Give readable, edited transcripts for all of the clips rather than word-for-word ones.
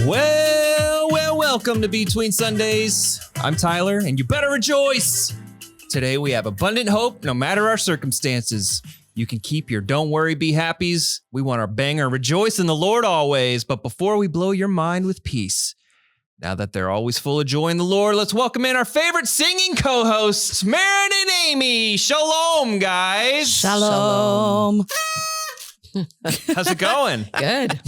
Welcome to Between Sundays. I'm Tyler, and you better rejoice. Today we have abundant hope no matter our circumstances. You can keep your don't worry, be happies. We want our banger, rejoice in the Lord always. But before we blow your mind with peace, now that they're always full of joy in the Lord, let's welcome in our favorite singing co-hosts, Marin and Amy. Shalom, guys. Shalom. How's it going? Good.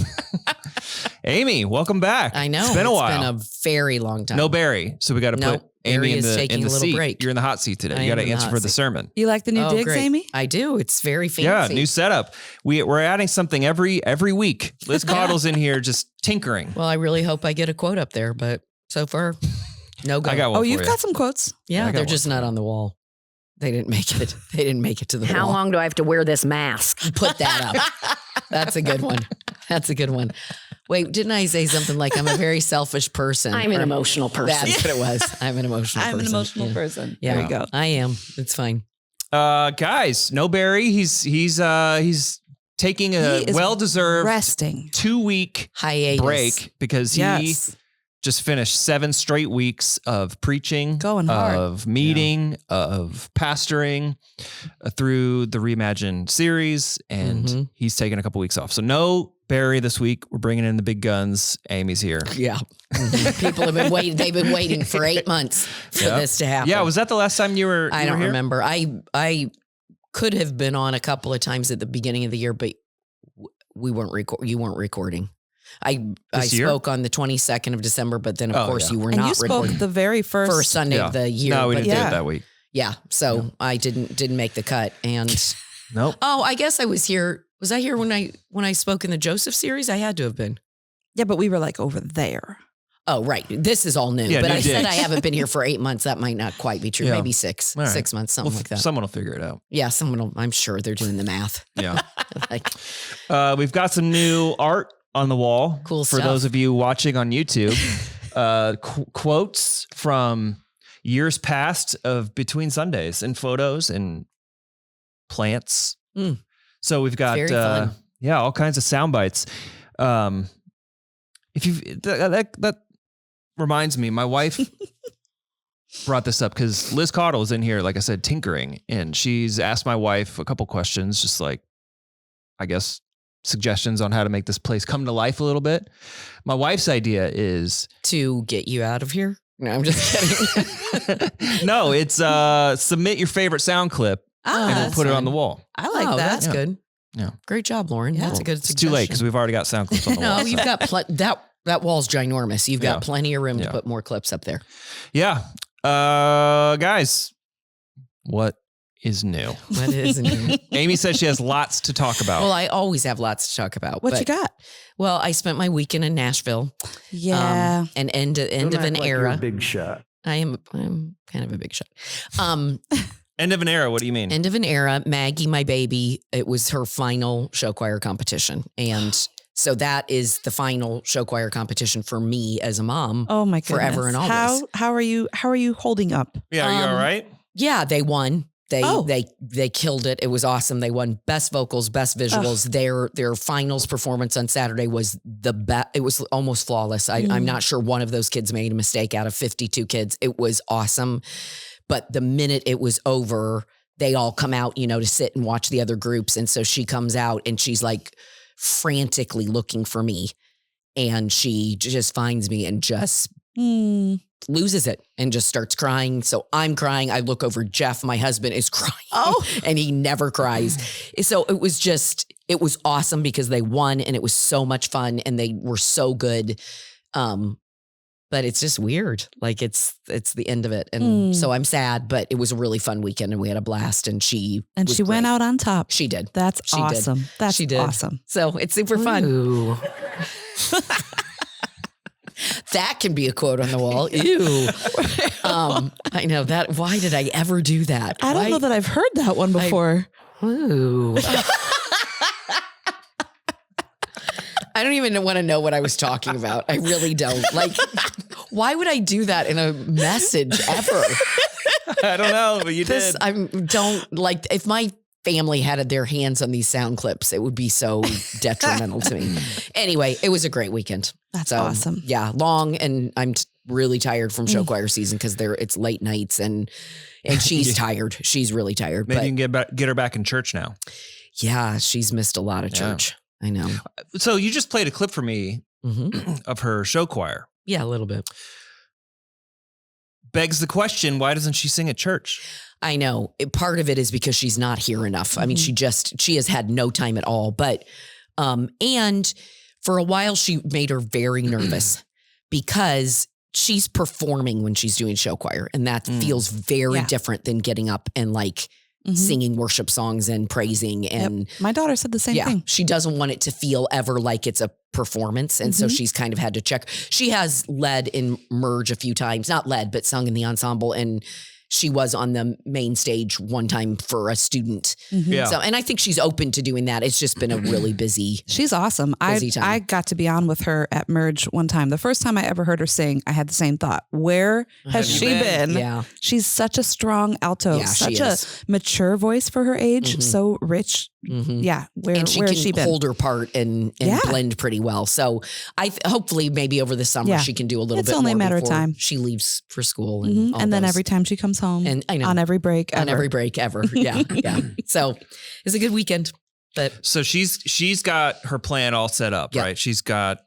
Amy, welcome back. I know. It's been a while. It's been a very long time. No Barry. So we got to put Amy Barry in is the, taking in the a little seat. break. You're in the hot seat today. I You got to am in the answer hot for the seat. sermon. You like the new digs, great. Amy? I do. It's very fancy. Yeah, new setup. We're adding something every week. Liz Coddle's in here just tinkering. Well, I really hope I get a quote up there, but so far, no go. I got one Oh, for you've you. got some quotes. Yeah, I got they're one just for not you. on the wall. They didn't make it. They didn't make it to the How wall. long do I have to wear this mask? Put that up. That's a good one. That's a good one. Wait, didn't I say something like I'm a very selfish person? I'm an Or- emotional person. That's what it was. I'm an emotional person. I'm an emotional Yeah. person. Yeah, There you go. I am. It's fine. Guys, no Barry. He's taking a He is well-deserved Resting. 2-week Hiatus. break because he Yes. just finished 7 straight weeks of preaching, Going hard. of meeting, of pastoring through the Reimagine series, and Mhm. he's taking a couple weeks off. So no Barry this week. We're bringing in the big guns. Amy's here. Yeah. People have been waiting. They've been waiting for 8 months for Yep. this to happen. Yeah, was that the last time you were? I you don't were here? remember. I could have been on a couple of times at the beginning of the year, but we weren't you weren't recording. I This year? spoke on the 22nd of December, but then of Oh, course yeah. you were And not you spoke recording the very first. first Sunday Yeah. of the year. No, we but didn't do yeah. it that week. yeah, so I didn't make the cut. And Nope. oh, I guess I was here. Was I here when I spoke in the Joseph series? I had to have been. Yeah, but we were like over there. Oh, right. This is all new. Yeah, but new I said digs. I haven't been here for 8 months. That might not quite be true. Yeah. Maybe 6 All right. months, something like that. Someone will figure it out. Yeah, I'm sure they're doing the math. Yeah. Like, We've got some new art on the wall. Cool for stuff. those of you watching on YouTube. Quotes from years past of Between Sundays and photos and plants. Mm. So we've got Very fun. all kinds of sound bites. If you that reminds me, my wife brought this up because Liz Coddle is in here, like I said, tinkering, and she's asked my wife a couple questions, just like, I guess, suggestions on how to make this place come to life a little bit. My wife's idea is to get you out of here? No, I'm just kidding. no, it's submit your favorite sound clip Ah, and we'll that's put it on fine. the wall. I like Oh, that. That's Yeah. good. Yeah. Great job, Lauren. Yeah. That's a good It's suggestion. too late because we've already got sound clips on the No, wall. you've got that wall's ginormous. You've got Yeah. plenty of room Yeah. to put more clips up there. Yeah. Guys, what is new? What is new? Amy said she has lots to talk about. Well, I always have lots to talk about. What but- you got? Well, I spent my weekend in Nashville. Yeah. An end of Don't an act like you're era. a big shot. I'm kind of a big shot. End of an era. What do you mean? End of an era. Maggie, my baby, it was her final show choir competition. And so that is the final show choir competition for me as a mom. Oh my goodness. forever and always. How are you holding up? Yeah, are you all um, right? Yeah, they won. Oh. They killed it. It was awesome. They won best vocals, best visuals. Their finals performance on Saturday was the best. It was almost flawless. I'm not sure one of those kids made a mistake out of 52 kids. It was awesome. But the minute it was over, they all come out, to sit and watch the other groups. And so she comes out and she's like frantically looking for me. And she just finds me and just loses it and just starts crying. So I'm crying. I look over, Jeff, my husband, is crying. Oh. And he never cries. So it was awesome because they won and it was so much fun and they were so good. But it's just weird. Like it's the end of it. And so I'm sad, but it was a really fun weekend and we had a blast and she was went great. out on top. She did. That's She did. awesome. That's She did. awesome. So it's super fun. Ooh. That can be a quote on the wall. Ew. I know that. Why did I ever do that? I don't know that I've heard that one before. Ooh. I don't even want to know what I was talking about. I really don't. Like, why would I do that in a message ever? I don't know, but you This did. I don't like if my family had their hands on these sound clips, it would be so detrimental to me. Anyway, it was a great weekend. That's awesome. Yeah, long, and I'm really tired from show choir season because it's late nights and she's tired. She's really tired. Maybe but you can get her back in church now. yeah, she's missed a lot of church. I know. So you just played a clip for me Mm-hmm. of her show choir. Yeah, a little bit. Begs the question, why doesn't she sing at church? I know. Part of it is because she's not here enough. I mean, she has had no time at all. But, and for a while, she made her very nervous because she's performing when she's doing show choir. And that feels very different than getting up and like singing worship songs and praising. And My daughter said the same thing. she doesn't want it to feel ever like it's a performance. And so she's kind of had to check. She has led in Merge a few times, not led, but sung in the ensemble. And she was on the main stage one time for a student. Yeah. So, and I think she's open to doing that. It's just been a really busy. She's awesome. Busy time. I got to be on with her at Merge one time. The first time I ever heard her sing, I had the same thought. Where has Have she you been? Yeah. She's such a strong alto, Yeah, she such a is. mature voice for her age, Mhm. so rich. Mhm. Yeah. Where And she has can she been? hold her part and Yeah. blend pretty well. So hopefully maybe over the summer Yeah. she can do a little It's bit only more a matter of before time. she leaves for school. And, Mhm. all And then those. every time she comes home, And I know. on every break, on ever. every break ever. Yeah. Yeah. So it's a good weekend. But So she's got her plan all set up, Yeah. right? She's got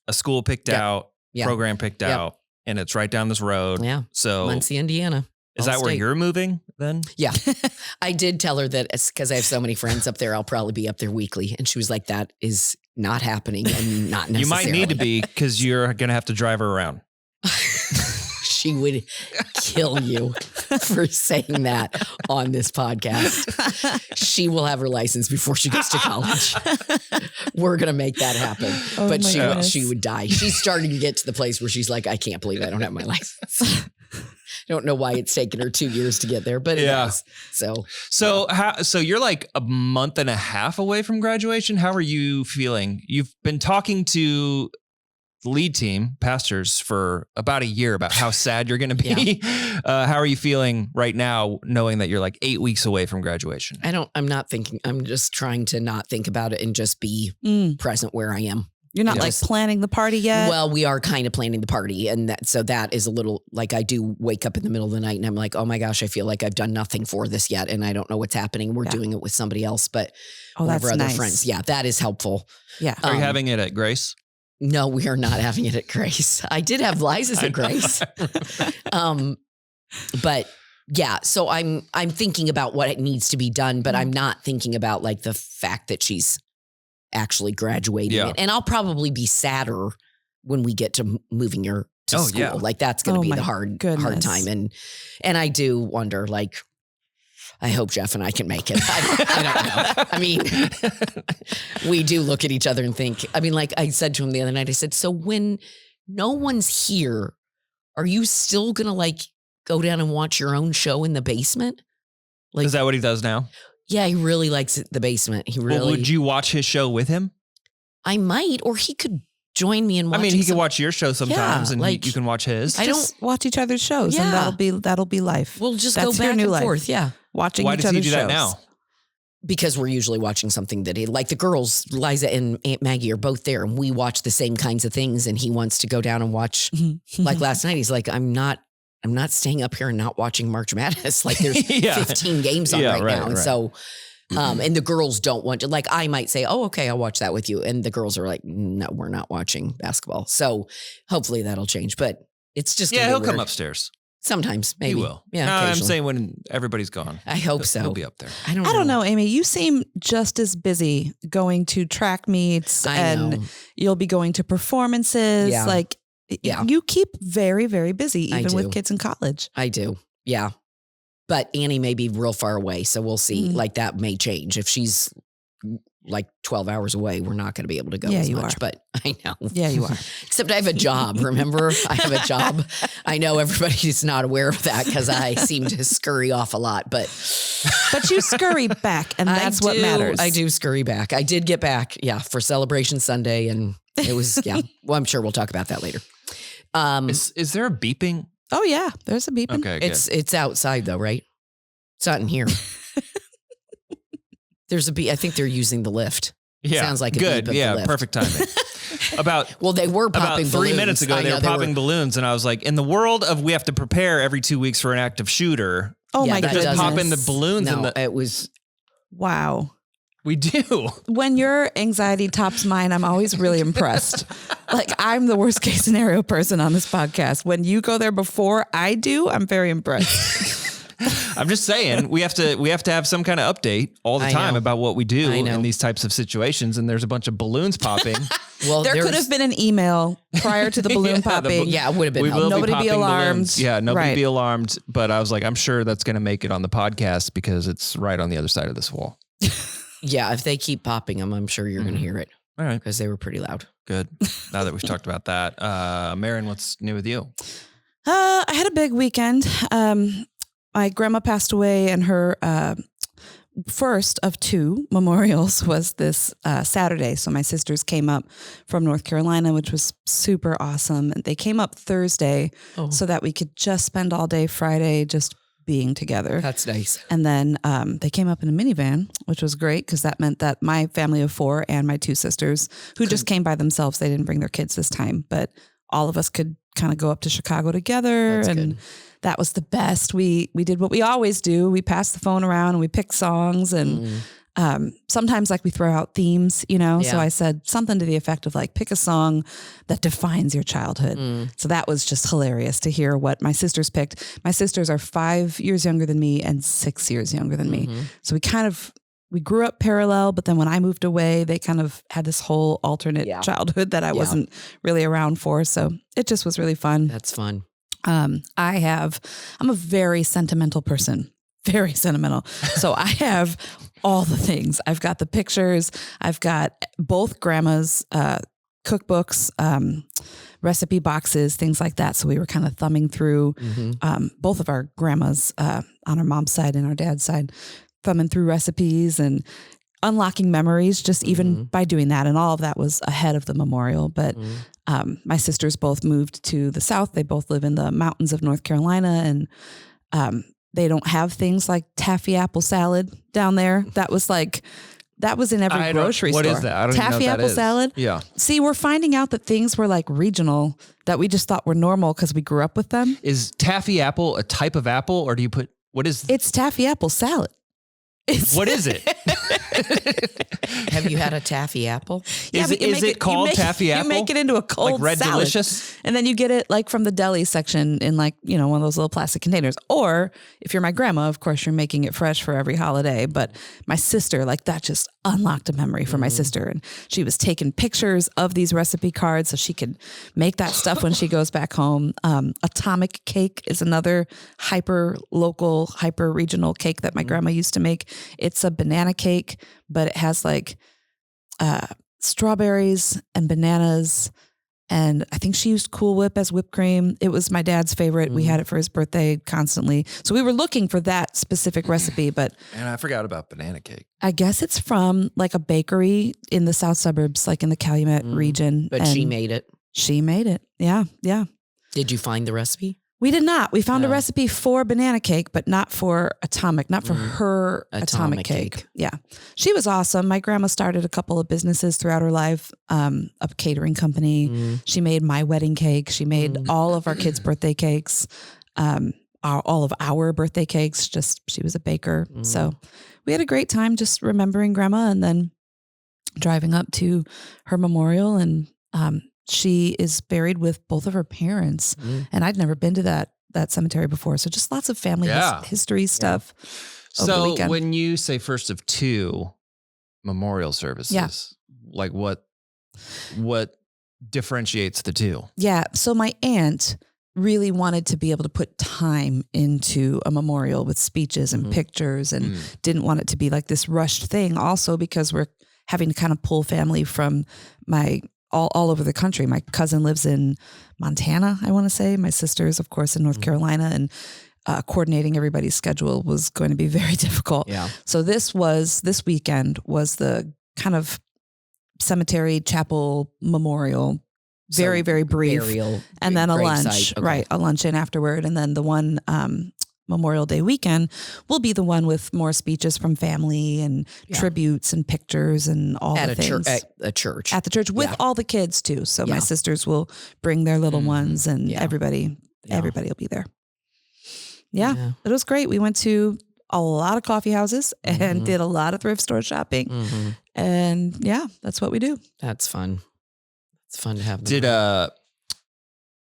a school picked Yeah. out, Yeah. program picked Yep. out, and it's right down this road. yeah, So Muncie, Indiana. is that where All-state. you're moving then? Yeah. I did tell her that it's because I have so many friends up there, I'll probably be up there weekly. And she was like, that is not happening and not necessarily. You might need to be because you're going to have to drive her around. She would kill you for saying that on this podcast. She will have her license before she goes to college. We're going to make that happen. Oh But my she goodness. she would die. She's starting to get to the place where she's like, I can't believe I don't have my license. I don't know why it's taken her 2 years to get there, but it Yeah. has. So So you're like a month and a half away from graduation. How are you feeling? You've been talking to the lead team, pastors, for about a year about how sad you're going to be. How are you feeling right now, knowing that you're like 8 weeks away from graduation? I'm not thinking, I'm just trying to not think about it and just be Mm. present where I am. You're not like Yes. planning the party yet. Well, we are kind of planning the party. And that is a little like I do wake up in the middle of the night and I'm like, oh my gosh, I feel like I've done nothing for this yet. And I don't know what's happening. We're Yeah. doing it with somebody else, but oh, one that's of our other nice. friends. Yeah, that is helpful. Yeah. Are you Um, having it at Grace? No, we are not having it at Grace. I did have Liza's at Grace. But yeah, so I'm thinking about what it needs to be done, but I'm not thinking about like the fact that she's actually graduating. Yeah. And I'll probably be sadder when we get to moving her to Oh, school. yeah. Like that's going to Oh, be my the hard goodness. time. And I do wonder, like, I hope Jeff and I can make it. I don't know. I mean, we do look at each other and think, I mean, like I said to him the other night, I said, so when no one's here, are you still going to like go down and watch your own show in the basement? Like, Is that what he does now? yeah, he really likes the basement. He really, Well, would you watch his show with him? I might, or he could join me and watch. I mean, he can watch your show sometimes, and like- you can watch his. I Just watch each other's shows, Yeah. and that'll be life. We'll just That's go your back new and life. forth. Yeah. Watching Why each does he other's do that shows. now? Because we're usually watching something that he like the girls, Liza and Aunt Maggie are both there and we watch the same kinds of things and he wants to go down and watch like last night. He's like, I'm not staying up here and not watching March Madness. Like there's Yeah. 15 games on Yeah, right, right, now. And right. so and the girls don't want to like I might say, oh, okay, I'll watch that with you. And the girls are like, no, we're not watching basketball. So hopefully that'll change. But it's just Yeah, gonna be he'll come weird. upstairs. Sometimes, maybe. He will. Yeah. No, I'm occasionally. saying when everybody's gone. I hope so. He'll be up there. I don't I don't know, Amy. You seem just as busy going to track meets, I and know. you'll be going to performances. Yeah. Like, Yeah. you keep very, very busy, I even with do. kids in college. I do. Yeah. But Annie may be real far away. So we'll see. Mhm. Like that may change. If she's like 12 hours away, we're not going to be able to go Yeah, as you much. are. But I know. Yeah, you are. Except I have a job. Remember? I have a job. I know everybody's not aware of that because I seem to scurry off a lot. But But you scurry back, and that's what matters. I do scurry back. I did get back. Yeah. For Celebration Sunday. And it was, yeah. Well, I'm sure we'll talk about that later. Is there a beeping? Oh yeah, there's a beeping. Okay, good. It's outside though, right? It's not in here. There's a beep. I think they're using the lift. Yeah. Sounds like a good. beep of Yeah. the lift. Perfect timing. Well, they were popping about 3 balloons. minutes ago, I they know were popping balloons. And I was like, in the world of we have to prepare every 2 weeks for an active shooter, Oh Yeah, my that goodness. just pop in the balloons No, and the, it was. Wow. we do. When your anxiety tops mine, I'm always really impressed. Like I'm the worst case scenario person on this podcast. When you go there before I do, I'm very impressed. I'm just saying we have to have some kind of update all the I time know. about what we do I know. in these types of situations. And there's a bunch of balloons popping. Well, There could there's- have been an email prior to the balloon Yeah, popping. Yeah, it would have been. We will Nobody be popping alarmed. balloons. Yeah, nobody Right. be alarmed. But I was like, I'm sure that's going to make it on the podcast because it's right on the other side of this wall. Yeah, if they keep popping them, I'm sure you're going to hear it All right, because they were pretty loud. good. Now that we've talked about that, Marin, what's new with you? I had a big weekend. My grandma passed away, and her first of 2 memorials was this Saturday. So my sisters came up from North Carolina, which was super awesome. And they came up Thursday Oh, so that we could just spend all day Friday just being together. that's nice. And then they came up in a minivan, which was great because that meant that my family of 4 and my 2 sisters, who just came by themselves, they didn't bring their kids this time, but all of us could kind of go up to Chicago together. That's and good. that was the best. We did what we always do. We passed the phone around and we picked songs, and sometimes like we throw out themes, you know? So Yeah. I said something to the effect of like, pick a song that defines your childhood. Mm. So that was just hilarious to hear what my sisters picked. My sisters are 5 years younger than me and 6 years younger than me. Mhm. So we grew up parallel, but then when I moved away, they kind of had this whole alternate Yeah. childhood that I Yeah. wasn't really around for. So it just was really fun. That's fun. I'm a very sentimental person, very sentimental. So I have all the things. I've got the pictures. I've got both grandma's cookbooks, recipe boxes, things like that. So we were kind of thumbing through both of our grandmas on our mom's side and our dad's side, thumbing through recipes and unlocking memories just even by doing that. And all of that was ahead of the memorial. But my sisters both moved to the South. They both live in the mountains of North Carolina, and they don't have things like taffy apple salad down there. That was in every grocery store. What is that? I don't even know Taffy what that apple is. salad. Yeah. See, we're finding out that things were like regional that we just thought were normal because we grew up with them. Is taffy apple a type of apple, or do you put what is It's taffy apple salad. what is it? Have you had a taffy apple? Is but you make it called taffy apple? You make it into a cold like Red salad. Delicious? And then you get it like from the deli section in like, one of those little plastic containers. Or if you're my grandma, of course, you're making it fresh for every holiday. But my sister, like that just unlocked a memory for my sister. And she was taking pictures of these recipe cards so she could make that stuff when she goes back home. Atomic cake is another hyper local, hyper regional cake that my grandma used to make. It's a banana cake, but it has like strawberries and bananas. And I think she used Cool Whip as whipped cream. It was my dad's favorite. We had it for his birthday constantly. So we were looking for that specific recipe, but And I forgot about banana cake. I guess it's from like a bakery in the south suburbs, like in the Calumet region. But she And made it. She made it. Yeah. Yeah. Did you find the recipe? We did not. We found a No. recipe for banana cake, but not for atomic, not for her atomic Atomic cake. cake. Yeah. She was awesome. My grandma started a couple of businesses throughout her life, a catering company. She made my wedding cake. She made all of our kids' birthday cakes, all of our birthday cakes. Just, she was a baker. So we had a great time just remembering grandma and then driving up to her memorial. And she is buried with both of her parents. And I'd never been to that cemetery before. So just lots of family history stuff. over the So weekend. when you say first of 2 memorial services, like what differentiates the 2? Yeah. So my aunt really wanted to be able to put time into a memorial with speeches and pictures and didn't want it to be like this rushed thing. Also because we're having to kind of pull family from all over the country. My cousin lives in Montana, I want to say. My sister's, of course, in North Carolina, and coordinating everybody's schedule was going to be very difficult. Yeah. So this weekend was the kind of cemetery, chapel, memorial, very, So very brief. Burial. And then a grave lunch, site. Okay. right? A luncheon afterward. And then the one Memorial Day weekend will be the one with more speeches from family and tributes and pictures and all At the a things. church. At a church. At the church with all the kids too. So my Yeah. sisters will bring their little ones and Yeah. everybody Yeah. will be there. Yeah, Yeah. it was great. We went to a lot of coffee houses and Mhm. did a lot of thrift store shopping. Mhm. And yeah, that's what we do. That's fun. It's fun to have them.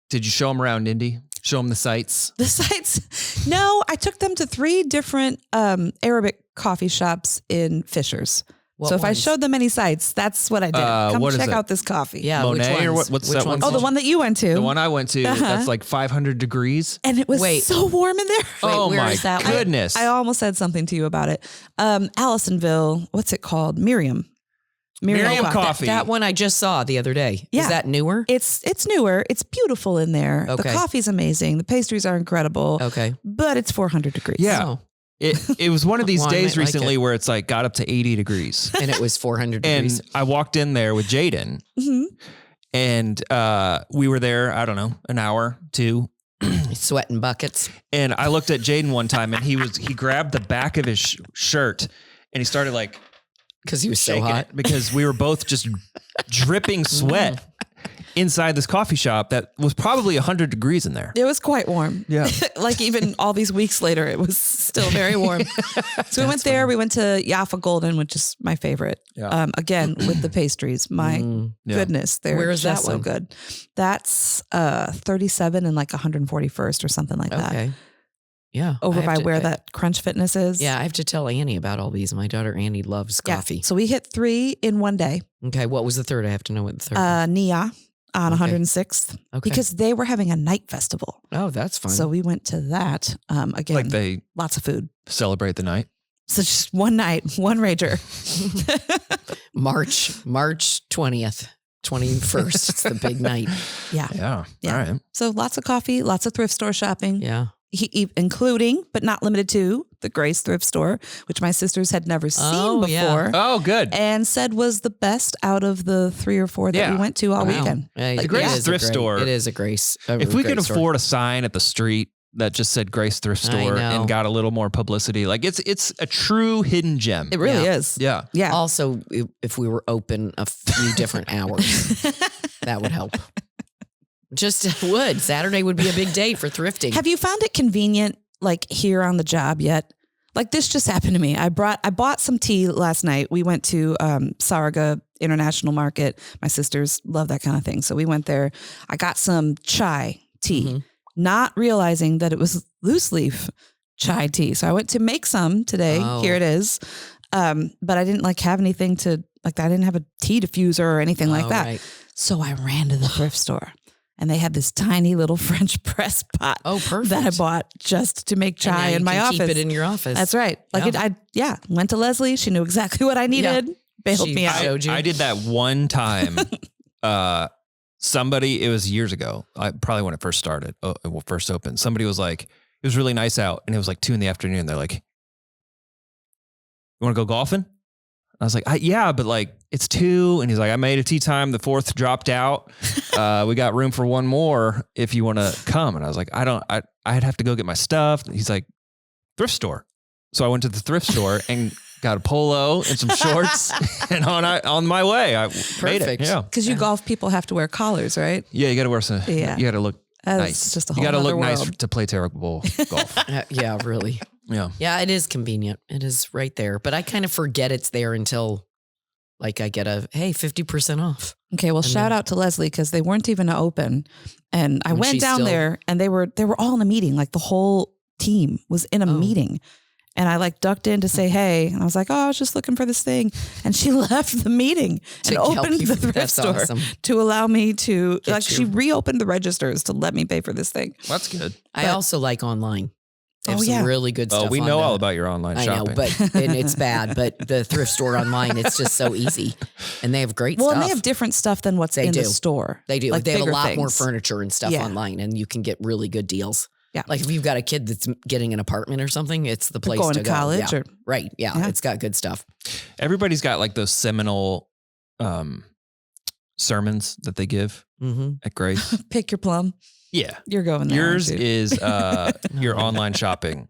Did you show them around Indy? Show them the sights? The sites. No, I took them to 3 different Arabic coffee shops in Fishers. What so if I ones? showed them any sites, that's what I did. Come what is check it? out this coffee. Yeah, Monet which or ones? what's Which that one ones? Oh, the one that you went to. The one I went to, that's like 500 degrees. And it was Wait. so warm in there. Oh where my is that one? goodness. I almost said something to you about it. Allisonville, what's it called? Miriam Coffee. That one I just saw the other day. Yeah. Is that newer? It's newer. It's beautiful in there. The Okay. coffee's amazing. The pastries are incredible. Okay. But it's 400 degrees. Yeah. Oh. It was one of these Well, I days might like recently it. where it's like got up to 80 degrees. And it was 400 And degrees. I walked in there with Jaden Mhm. and we were there, I don't know, an hour, 2. Sweating buckets. And I looked at Jaden one time and he grabbed the back of his shirt and he started like Because he was so shaking hot. it because we were both just dripping sweat inside this coffee shop that was probably 100 degrees in there. It was quite warm. Yeah. Like even all these weeks later, it was still very warm. So we went there. We went to Jaffa Golden, which is my favorite. Yeah. Again, with the pastries. My Yeah. goodness, they're Where is that just so one? good. That's 37 and like 141st or something like that. Okay. Yeah. Over I have by to- where that Crunch Fitness is. Yeah, I have to tell Annie about all these. My daughter Annie loves Yeah. coffee. So we hit 3 in one day. Okay, what was the third? I have to know what the third was. Nia on Okay. 106th Okay. because they were having a night festival. Oh, that's fun. So we went to that. Again, Like they lots of food. celebrate the night. So just one night, one rager. March 20th, 21st. It's the big night. Yeah. Yeah. Yeah. All right. So lots of coffee, lots of thrift store shopping, Yeah. including but not limited to the Grace thrift store, which my sisters had never seen Oh, before. yeah. Oh, good. And said was the best out of the 3 or 4 that Yeah. we went to all Wow. weekend. Yeah, Like, it Grace is a thrift great- store. It is a Grace. If we could great store. afford a sign at the street that just said Grace Thrift I Store know. and got a little more publicity, like it's a true hidden gem. It really Yeah. is. Yeah. Yeah. Also, if we were open a few different hours, that would help. Just would. Saturday would be a big day for thrifting. Have you found it convenient, like here on the job yet? Like this just happened to me. I bought some tea last night. We went to Saraga International Market. My sisters love that kind of thing. So we went there. I got some chai tea, Mhm. not realizing that it was loose leaf chai tea. So I went to make some today. Oh. Here it is. But I didn't like have anything to like, I didn't have a tea diffuser or anything like Oh, that. right. So I ran to the thrift store and they had this tiny little French press pot Oh, perfect. that I bought just to make And now chai you in my can office. Keep it in your office. That's right. Like Yeah. went to Leslie. She knew exactly what I needed. Bailed She me out. showed you. I did that one time. Somebody, it was years ago, probably when it first started, first opened. Somebody was like, it was really nice out, and it was like 2 PM. They're like, "You want to go golfing?" I was like, "Yeah, but like it's 2." And he's like, "I made a tea time. The 4th dropped out. We got room for one more if you want to come." And I was like, I'd have to go get my stuff. He's like, "Thrift store." So I went to the thrift store and got a polo and some shorts, and on my way, I made it. Perfect. Yeah, Because you golf people have to wear collars, right? yeah. You got to wear some. Yeah. You got to look That's nice. just a You whole got to other look nice world. to play terrible golf. Yeah, really. Yeah. Yeah, it is convenient. It is right there. But I kind of forget it's there until like I get a, hey, 50% off. Okay, well, And shout then- out to Leslie because they weren't even open, and I And went she's down still- there and they were all in a meeting. Like the whole team was in a Oh. meeting, and I like ducked in to say hey, and I was like, oh, I was just looking for this thing, and she left the meeting and To help opened you. the thrift That's store awesome. to allow me to Get like. She you. reopened the registers to let me pay for this thing. That's good. I But- also like online. They have Oh, some yeah. really good stuff. Oh, we on know the- all about your online I shopping. know, but and it's bad. But the thrift store online, it's just so easy, and they have great Well, stuff. and they have different stuff than what's They in the do. store. They do. Like They have a bigger lot more things. furniture and stuff Yeah. online, and you can get really good deals. Yeah. Like if you've got a kid that's getting an apartment or something, it's the place going to to go. college Yeah. or Right. Yeah, Yeah. It's got good stuff. Everybody's got like those seminal sermons that they give Mm-hmm. at Grace. pick your plum. Yeah. You're going there. Yours aren't you? is your online shopping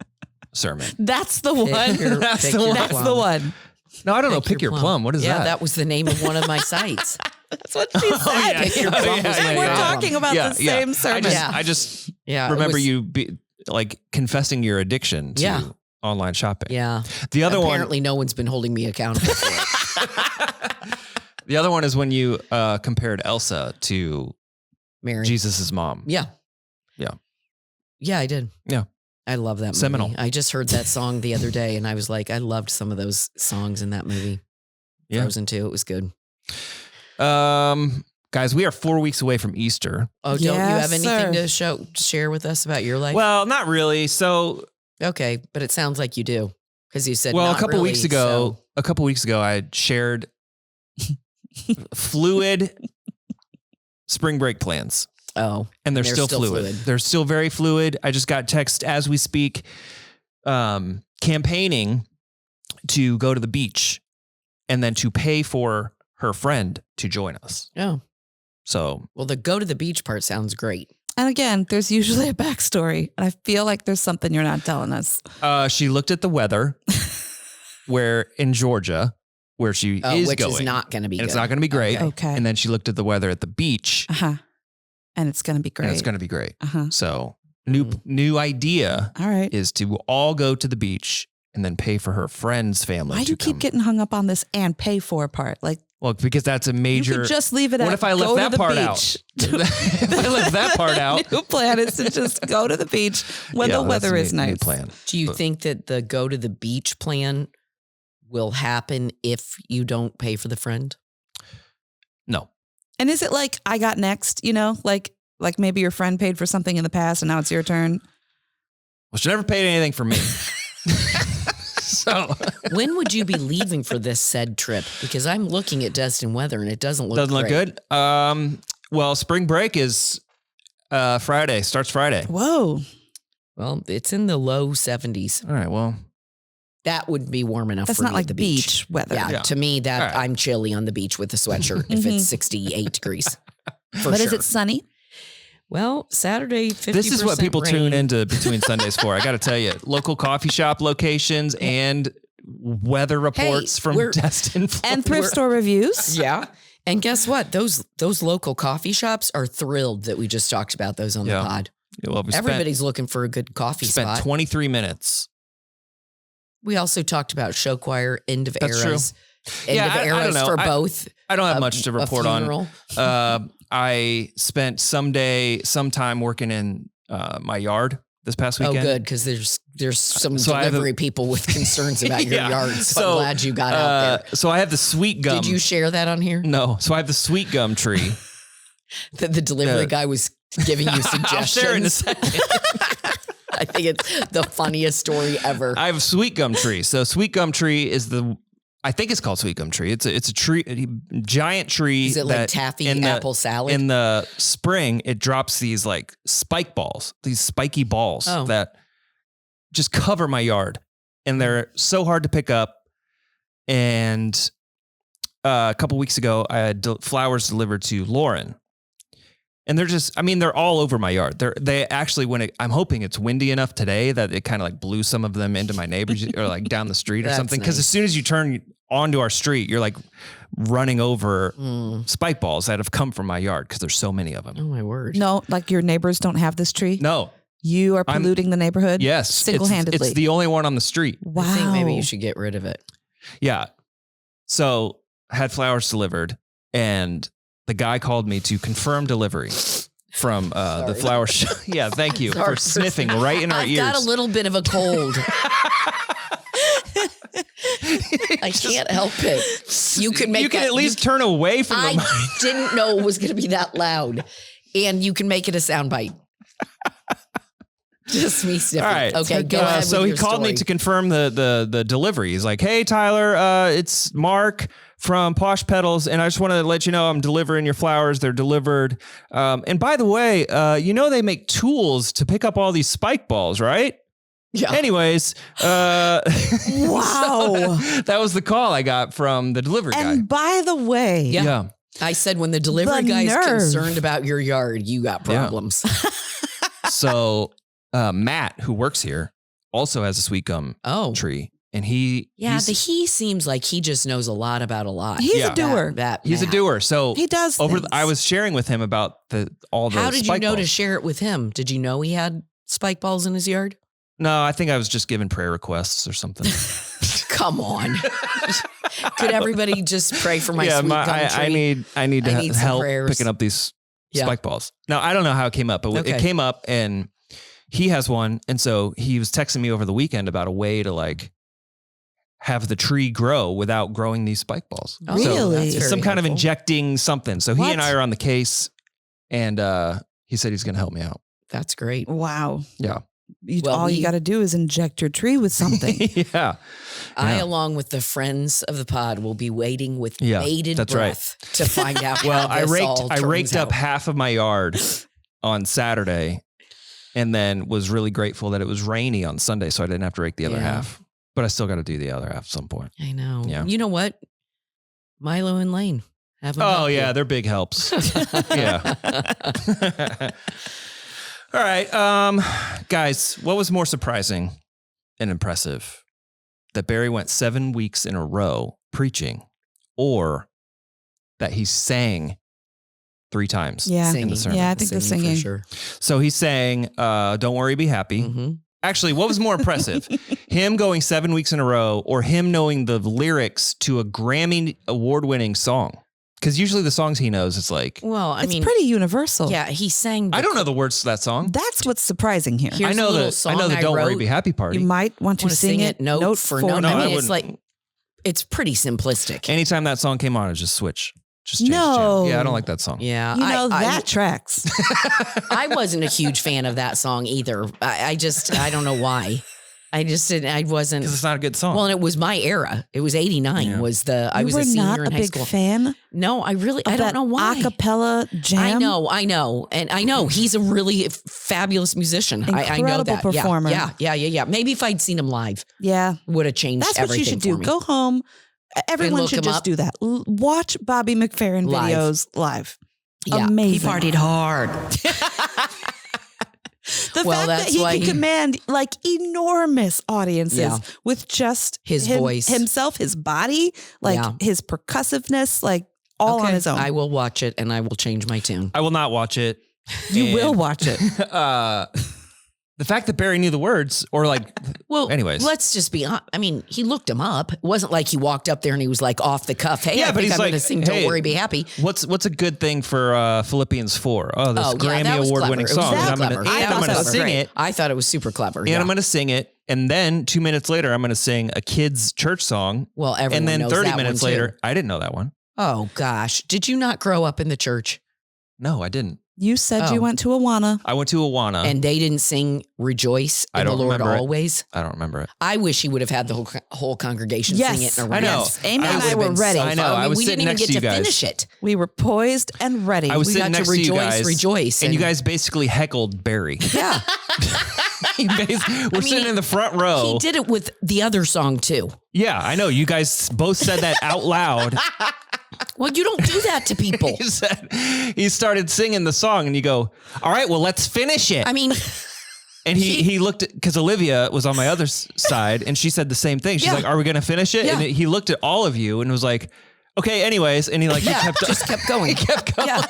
sermon. That's the one. That's pick the your one. That's plum. the one. No, I don't know. Pick your plum. What is Yeah, that? that was the name of one of my sites. That's what she said. yeah, Pick your yeah, plum yeah, was my yeah, We're yeah. problem. talking about the same sermon. I just Yeah, it remember was- you like confessing your addiction to Yeah. online shopping. Yeah. The other one. Apparently, no one's been holding me accountable for it. The other one is when you compared Elsa to Mary. Jesus's mom. Yeah. Yeah. Yeah, I did. Yeah. I love that movie. Seminal. I just heard that song the other day and I was like, I loved some of those songs in that movie. Yeah. Frozen 2. It was good. Guys, we are 4 weeks away from Easter. Oh, don't you Yes, have anything sir. to share with us about your life? Well, not really. So, okay, but it sounds like you do because you said well, not a couple really, weeks ago, I had shared fluid spring break plans. Oh, And they're still fluid. They're still very fluid. I just got text as we speak, campaigning to go to the beach and then to pay for her friend to join us. oh. So Well, the go to the beach part sounds great. And again, there's usually a backstory. And I feel like there's something you're not telling us. she looked at the weather where in Georgia, where she is Which going. is not going to be and good. it's not going to be great. Okay. And then she looked at the weather at the beach Uh-huh. And it's going to be great. and it's going to be great. Uh-huh. So Mm. new idea All right. is to all go to the beach and then pay for her friend's family Why do to you keep come. getting hung up on this and pay for part? Like, Well, because that's a you major. could just leave it What at if I left go to that the part out? beach. If I left that part out. New plan is to just go to the beach when Yeah, the that's weather a is new nice. plan. Do you But- think that the go to the beach plan will happen if you don't pay for the friend? No. And is it like I got next, like maybe your friend paid for something in the past and now it's your turn? Well, she never paid anything for me. So When would you be leaving for this said trip? Because I'm looking at Destin weather and it doesn't look doesn't look great. good. Well, spring break is Friday. Starts Friday. Whoa. Well, it's in the low 70s. All right. Well, That would be warm enough That's for not me like at the beach weather. Yeah, Yeah. to me, that All right. I'm chilly on the beach with a sweatshirt if Mhm. it's 68 degrees. For But sure. is it sunny? Well, Saturday, 50% this is what people rain. tune into Between Sundays for. I got to tell you, local coffee shop locations and weather reports from we're- Destin. And thrift We're- store reviews? Yeah. And guess what? Those local coffee shops are thrilled that we just talked about those on Yeah. the pod. Well, we Everybody's looking for a good coffee spent spot. 23 minutes. We also talked about show choir, end of That's true. eras. End Yeah, of I don't eras know. for both. I don't have A- much to a report on. funeral. I spent some time working in my yard this past Oh, weekend. good, because there's some So I have a- delivery people with concerns about your Yeah. yard. So, So, I'm glad you got out there. So I have the sweet gum. Did you share that on here? No. So I have the sweet gum tree. That the delivery guy was giving you suggestions? I'll share it in a second. I think it's the funniest story ever. I have a sweet gum tree. So sweet gum tree is I think it's called sweet gum tree. It's a tree, a giant tree. Is it like that taffy in the- apple salad? In the spring, it drops these like spike balls, these spiky balls Oh. that just cover my yard. And they're so hard to pick up. And a couple weeks ago, I had flowers delivered to Lauren. And they're all over my yard. They actually, I'm hoping it's windy enough today that it kind of like blew some of them into my neighbors or like down the street or That's something. Because nice. as soon as you turn onto our street, you're like running over Mm. spike balls that have come from my yard because there's so many of them. Oh my word. No, like your neighbors don't have this tree? No, You are I'm- polluting the neighborhood? yes, Single-handedly. It's the only one on the street. Wow. I think maybe you should get rid of it. Yeah. So I had flowers delivered, and the guy called me to confirm delivery from the Sorry. flower shop. Yeah, thank you Sorry. for sniffing right in our I've ears. got a little bit of a cold. I can't help it. You can make You can that- at least turn away from the mic. I didn't know it was going to be that loud. And you can make it a soundbite. Just me sniffing. All right. Okay, go ahead. So with he your called me story. to confirm the delivery. He's like, "Hey Tyler, it's Mark from Posh Petals, and I just want to let you know I'm delivering your flowers. They're delivered. And by the way, they make tools to pick up all these spike balls, right? Yeah. Anyways, Wow. so that was the call I got from the delivery guy. And by the way, Yeah. I said when the delivery The guy is nerve. concerned about your yard, you got Yeah. problems. So Matt, who works here, also has a sweet gum Oh, tree. And he he seems like he just knows a lot about a lot. He's Yeah. a doer. he's a Matt. doer. So He does. over things. I was sharing with him about all the How did you spike know to balls. share it with him? Did you know he had spike balls in his yard? No, I think I was just giving prayer requests or something. Come on. Could everybody just pray for my sweet gum tree? I need I need some help prayers. picking up these Yeah. spike balls. Now I don't know how it came up, but Okay. it came up and he has one, and so he was texting me over the weekend about a way to like have the tree grow without growing these spike balls. Oh, Really? that's It's very some kind of helpful. injecting something. So he What? and I are on the case, and he said he's going to help me out. That's great. Wow. Yeah. Well, All you got to do is inject your tree with something. Yeah. I, Yeah. along with the friends of the pod, will be waiting with Yeah, bated that's right. breath to find out. Well, how this all I raked turns up out. half of my yard on Saturday, and then was really grateful that it was rainy on Sunday, so I didn't have to rake the other Yeah. half. But I still got to do the other half at some point. I know. Yeah. You know what? Milo and Lane have them Oh help yeah, you. they're big helps. Yeah. All right, guys, what was more surprising and impressive? That Barry went 7 weeks in a row preaching, or that he sang 3 times Yeah. in Singing. the sermon? Yeah, I think the For singing. sure. So he sang, Don't Worry, Be Happy. hmm Actually, what was more impressive? Him going 7 weeks in a row, or him knowing the lyrics to a Grammy award-winning song? Because usually the songs he knows, it's like, Well, I It's mean, pretty universal. yeah, he sang. I don't know the words to that song. That's what's surprising here. Here's I know a little the song Don't Worry, wrote. Be Happy party. You might want to Want to sing it note for note. No, I I mean, it's wouldn't. like it's pretty simplistic. Anytime that song came on, it just switch. Just change the No. channel. Yeah, I don't like that song. Yeah, You know, I that tracks. I wasn't a huge fan of that song either. I don't know why. I wasn't. Because it's not a good song. Well, and it was my era. It was 89 Yeah. was the, I You was were a senior not in a high big school. fan No, I don't that know why. acapella jam. I know. And I know he's a really fabulous musician. I know Incredible that. Yeah, performer. Yeah. Maybe if I'd seen him live, Yeah, would have changed that's what everything you should for do. me. Go home. Everyone look should him just up. do that. Watch Bobby McFerrin Live. videos live. Yeah. Amazing. He partied hard. The Well, fact that that's he why can he- command like enormous audiences Yeah. with just His voice. himself, his body, like Yeah. his percussiveness, like all on Okay. his own. I will watch it and I will change my tune. I will not watch it. you And, will watch it. The fact that Barry knew the words, or like, Well, anyways. let's just be honest. I mean, he looked him up. It wasn't like he walked up there and he was like off the cuff. Hey, Yeah, I but think he's I'm like, going to sing hey, Don't Worry, Be Happy. what's a good thing for Philippians 4? Oh, this Oh, yeah, Grammy that was award-winning clever. It was song. very And I'm clever. gonna, I and thought I'm that gonna was sing great. it, I thought it was super clever. and yeah. I'm going to sing it, and then 2 minutes later, I'm going to sing a kid's church song, Well, everyone and then knows 30 that minutes one, too. later, I didn't know that one. Oh gosh, did you not grow up in the church? No, I didn't. You said you Oh. went to Awana. I went to Awana. And they didn't sing "Rejoice I in the don't Lord remember it. always." I don't remember it. I wish he would have had the whole congregation sing it in a I know. yes. Amy That and I would have were been ready. so I know. fun. I was we sitting didn't even next get to you to guys. finish it. We were poised and ready. I was We sitting got next to to you rejoice, guys, rejoice, and you guys basically heckled Barry. Yeah, We're sitting in the front row. he did it with the other song too. Yeah, I know. You guys both said that out loud. Well, you don't do that to people. He started singing the song, and you go, "All right, well, let's finish it." I mean, And he looked at, because Olivia was on my other side, and she said the same thing. She's Yeah. like, "Are we going to finish it?" Yeah. And he looked at all of you and was like, "Okay, anyways." And he like he yeah, kept just kept going. kept going. Yeah,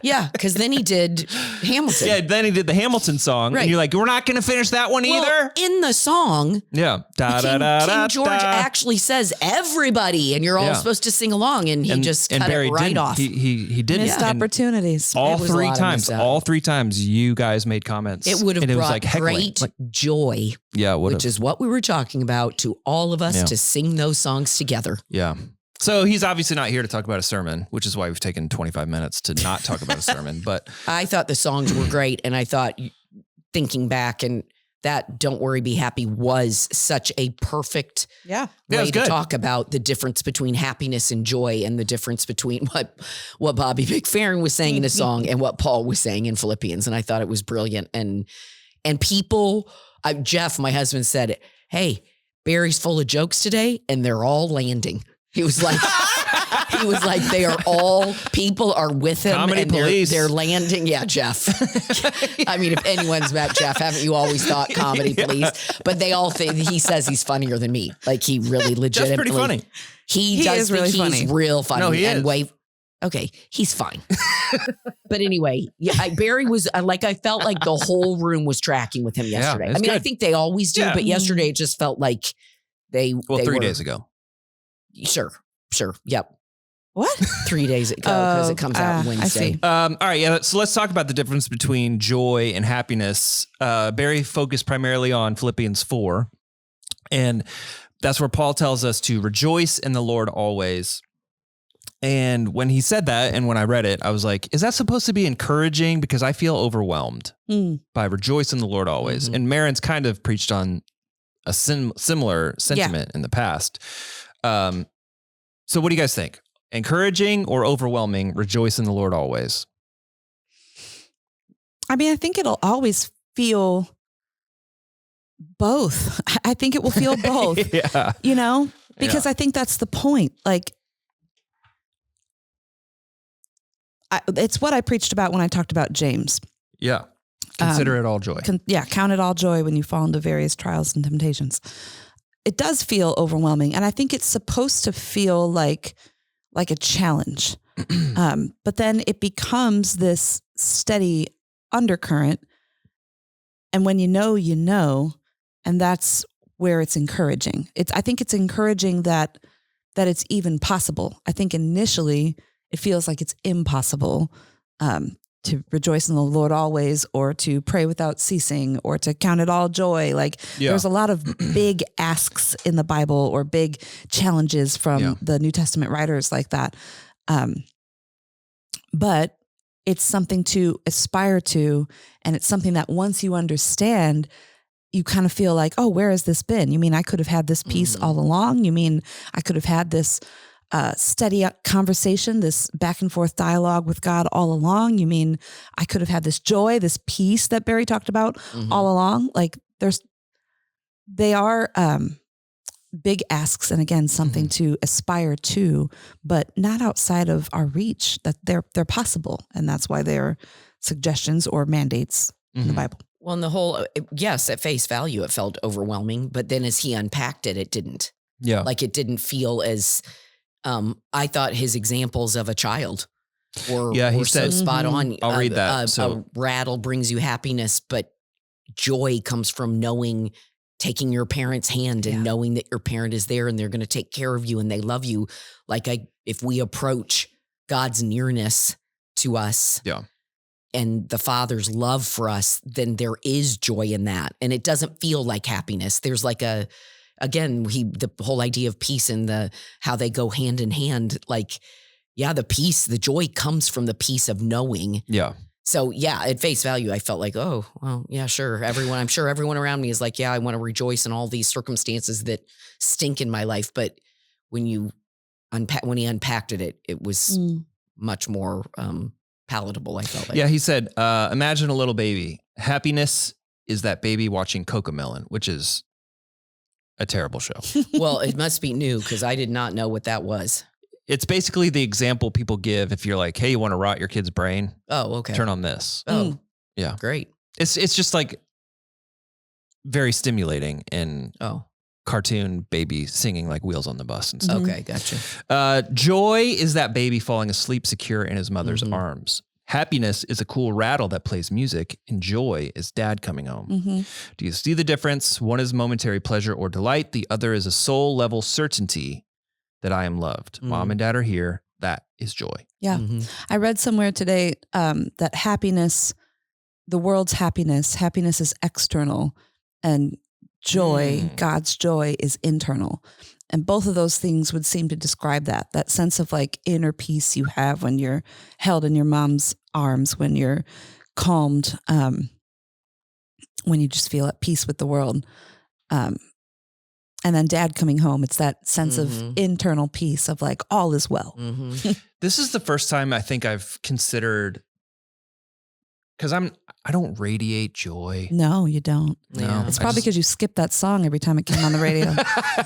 yeah, because then he did Hamilton. Yeah, then he did the Hamilton song, Right. and you're like, "We're not going to finish that one Well, either." in the song, Yeah, da, King, da, da, da, King George da. actually says everybody, and you're all Yeah. supposed to sing along, and he just cut Barry it right didn't. off. He didn't. Missed And opportunities. all It was a three lot of times, missed out. all 3 times, you guys made comments. It would have and brought was like heckling. great Like, joy, yeah, it would which have. is what we were talking about, to all of us Yeah. to sing those songs together. Yeah. So he's obviously not here to talk about a sermon, which is why we've taken 25 minutes to not talk about a sermon. But I thought the songs were great, and I thought, thinking back, and that "Don't Worry, Be Happy" was such a perfect Yeah. Yeah, it way was to good. talk about the difference between happiness and joy, and the difference between what Bobby McFerrin was saying in his song and what Paul was saying in Philippians. And I thought it was brilliant. And people, Jeff, my husband, said, "Hey, Barry's full of jokes today, and they're all landing." He was like, He was like, they are all people are with him Comedy and police. they're landing. Yeah, Jeff. I mean, if anyone's met Jeff, haven't you always thought comedy police? But they all think he says he's funnier than me. Like he really legitimately. That's pretty funny. He is does really think he's funny. real funny. No, he and is. Okay, he's fine. But anyway, yeah, Barry was like, I felt like the whole room was tracking with him yesterday. I it's mean, I good. think they always do, Yeah. but yesterday it just felt like they. Well, they 3 were- days ago. Sure. Yep. What? 3 days ago because Oh, it comes out I Wednesday. see. All right, yeah. So let's talk about the difference between joy and happiness. Barry focused primarily on Philippians 4, and that's where Paul tells us to rejoice in the Lord always. And when he said that, and when I read it, I was like, is that supposed to be encouraging? Because I feel overwhelmed Mm. by rejoice in the Lord always. Mhm. And Marin's kind of preached on a similar sentiment in the past. So what do you guys think? Encouraging or overwhelming? Rejoice in the Lord always. I mean, I think it'll always feel both. I think it will feel both, Yeah. you know, because I think that's the point. Like, it's what I preached about when I talked about James. Yeah. Consider it all joy. Count it all joy when you fall into various trials and temptations. It does feel overwhelming. And I think it's supposed to feel like a challenge. But then it becomes this steady undercurrent. And when you know, and that's where it's encouraging. I think it's encouraging that it's even possible. I think initially it feels like it's impossible to rejoice in the Lord always, or to pray without ceasing, or to count it all joy. Like there's a lot of big asks in the Bible, or big challenges from the New Testament writers like that. But it's something to aspire to. And it's something that once you understand, you kind of feel like, oh, where has this been? You mean I could have had this peace all along? You mean I could have had this steady conversation, this back and forth dialogue with God all along? You mean I could have had this joy, this peace that Barry talked about all along? Like they are big asks, and again, something to aspire to, but not outside of our reach. That they're possible, and that's why they're suggestions or mandates in the Bible. Well, and the whole, yes, at face value, it felt overwhelming, but then as he unpacked it, it didn't. Yeah. Like it didn't feel as, I thought his examples of a child were, he were said- so spot on. I'll read that. A rattle brings you happiness, but joy comes from taking your parent's hand and knowing that your parent is there and they're going to take care of you and they love you. Like if we approach God's nearness to us, and the Father's love for us, then there is joy in that. And it doesn't feel like happiness. There's like the whole idea of peace and how they go hand in hand. Like, the joy comes from the peace of knowing. Yeah. So at face value, I felt like, oh, well, yeah, sure. I'm sure everyone around me is like, I want to rejoice in all these circumstances that stink in my life. But when he unpacked it, it was much more, palatable, I felt like. Yeah, he said, imagine a little baby. Happiness is that baby watching Cocomelon, which is a terrible show. Well, it must be new because I did not know what that was. It's basically the example people give if you're like, hey, you want to rot your kid's brain? Oh, okay. Turn on this. Oh, yeah. Great. It's just like very stimulating in cartoon baby singing like Wheels on the Bus and stuff. Okay, gotcha. Joy is that baby falling asleep secure in his mother's arms. Happiness is a cool rattle that plays music, and joy is dad coming home. Do you see the difference? One is momentary pleasure or delight. The other is a soul level certainty that I am loved. Mom and dad are here. That is joy. Yeah. I read somewhere today that happiness, the world's happiness is external, and joy, God's joy, is internal. And both of those things would seem to describe that sense of like inner peace you have when you're held in your mom's arms, when you're calmed, when you just feel at peace with the world. And then dad coming home, it's that sense of internal peace of like, all is well. This is the first time I think I've considered, because I don't radiate joy. No, you don't. Yeah. It's I probably just- because you skipped that song every time it came on the radio.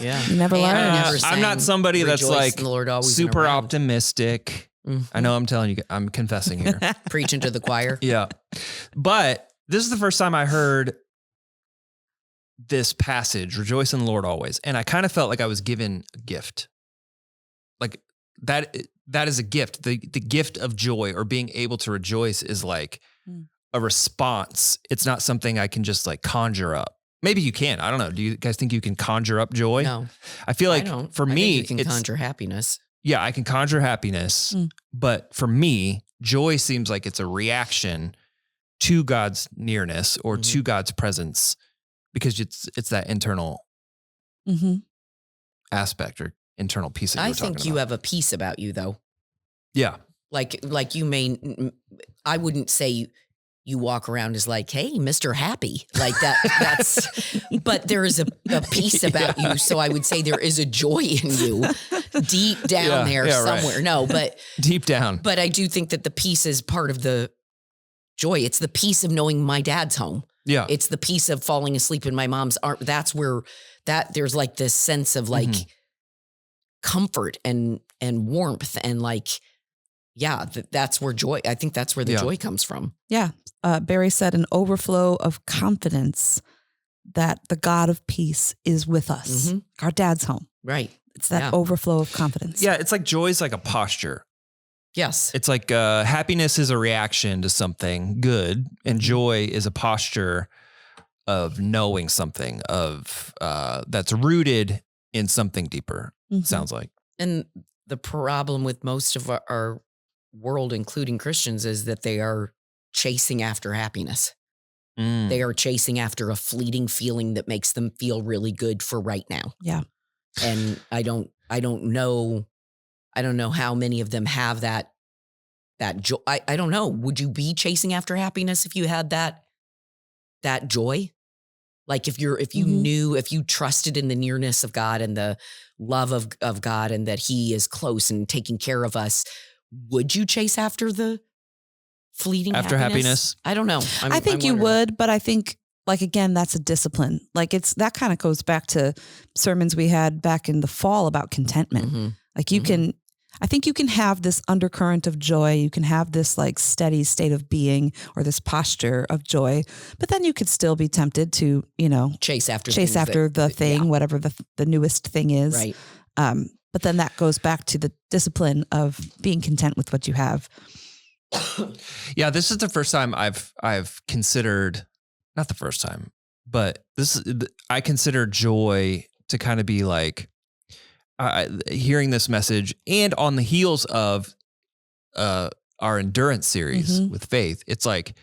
Yeah. You never And I learned. never I'm not sang somebody that's Rejoice like in the Lord always and super around. optimistic. Mhm. I know I'm telling you, I'm confessing here. Preaching to the choir. Yeah. But this is the first time I heard this passage, rejoice in the Lord always. And I kind of felt like I was given a gift. Like that is a gift. The gift of joy or being able to rejoice is like Mm. a response. It's not something I can just like conjure up. Maybe you can. I don't know. Do you guys think you can conjure up joy? No, I feel like I don't. for I think me, you can it's, conjure happiness. yeah, I can conjure happiness. Mm. But for me, joy seems like it's a reaction to God's nearness or Mhm. to God's presence because it's that internal Mm-hmm. aspect or internal piece that you I were think talking you about. have a peace about you, though. Yeah. Like you may. I wouldn't say you walk around as like, hey, Mr. Happy, like that. That's. But there is a peace about you, so I would say there is a joy in you, deep down Yeah, there yeah, right. somewhere. No, but Deep down. But I do think that the peace is part of the joy. It's the peace of knowing my dad's home. Yeah. It's the peace of falling asleep in my mom's arm. That's where there's like this sense of like Mhm. comfort and warmth and like, yeah, that's where joy. I think that's where the Yeah. joy comes from. Yeah. Barry said an overflow of confidence that the God of peace is with us. Mhm. Our dad's home. Right. It's that Yeah. overflow of confidence. Yeah. It's like joy is like a posture. Yes. It's like happiness is a reaction to something good, and joy is a posture of knowing something of that's rooted in something deeper. Mhm. Sounds like. And the problem with most of our world, including Christians, is that they are chasing after happiness. Mm. They are chasing after a fleeting feeling that makes them feel really good for right now. Yeah. And I don't know how many of them have that joy. I don't know. Would you be chasing after happiness if you had that joy? Like if you Mhm. knew, if you trusted in the nearness of God and the love of God and that He is close and taking care of us, would you chase after the fleeting After happiness? I don't know. I think you wondering. would, but I think like again, that's a discipline. Like it's that kind of goes back to sermons we had back in the fall about contentment. Mhm. Like you Mhm. can, I think you can have this undercurrent of joy. You can have this like steady state of being or this posture of joy, but then you could still be tempted to, Chase after chase things after the that- thing, yeah, whatever the newest thing is. right. But then that goes back to the discipline of being content with what you have. Yeah, this is the first time I've considered, not the first time, but I consider joy to kind of be like hearing this message and on the heels of our endurance series Mhm. with Faith. It's like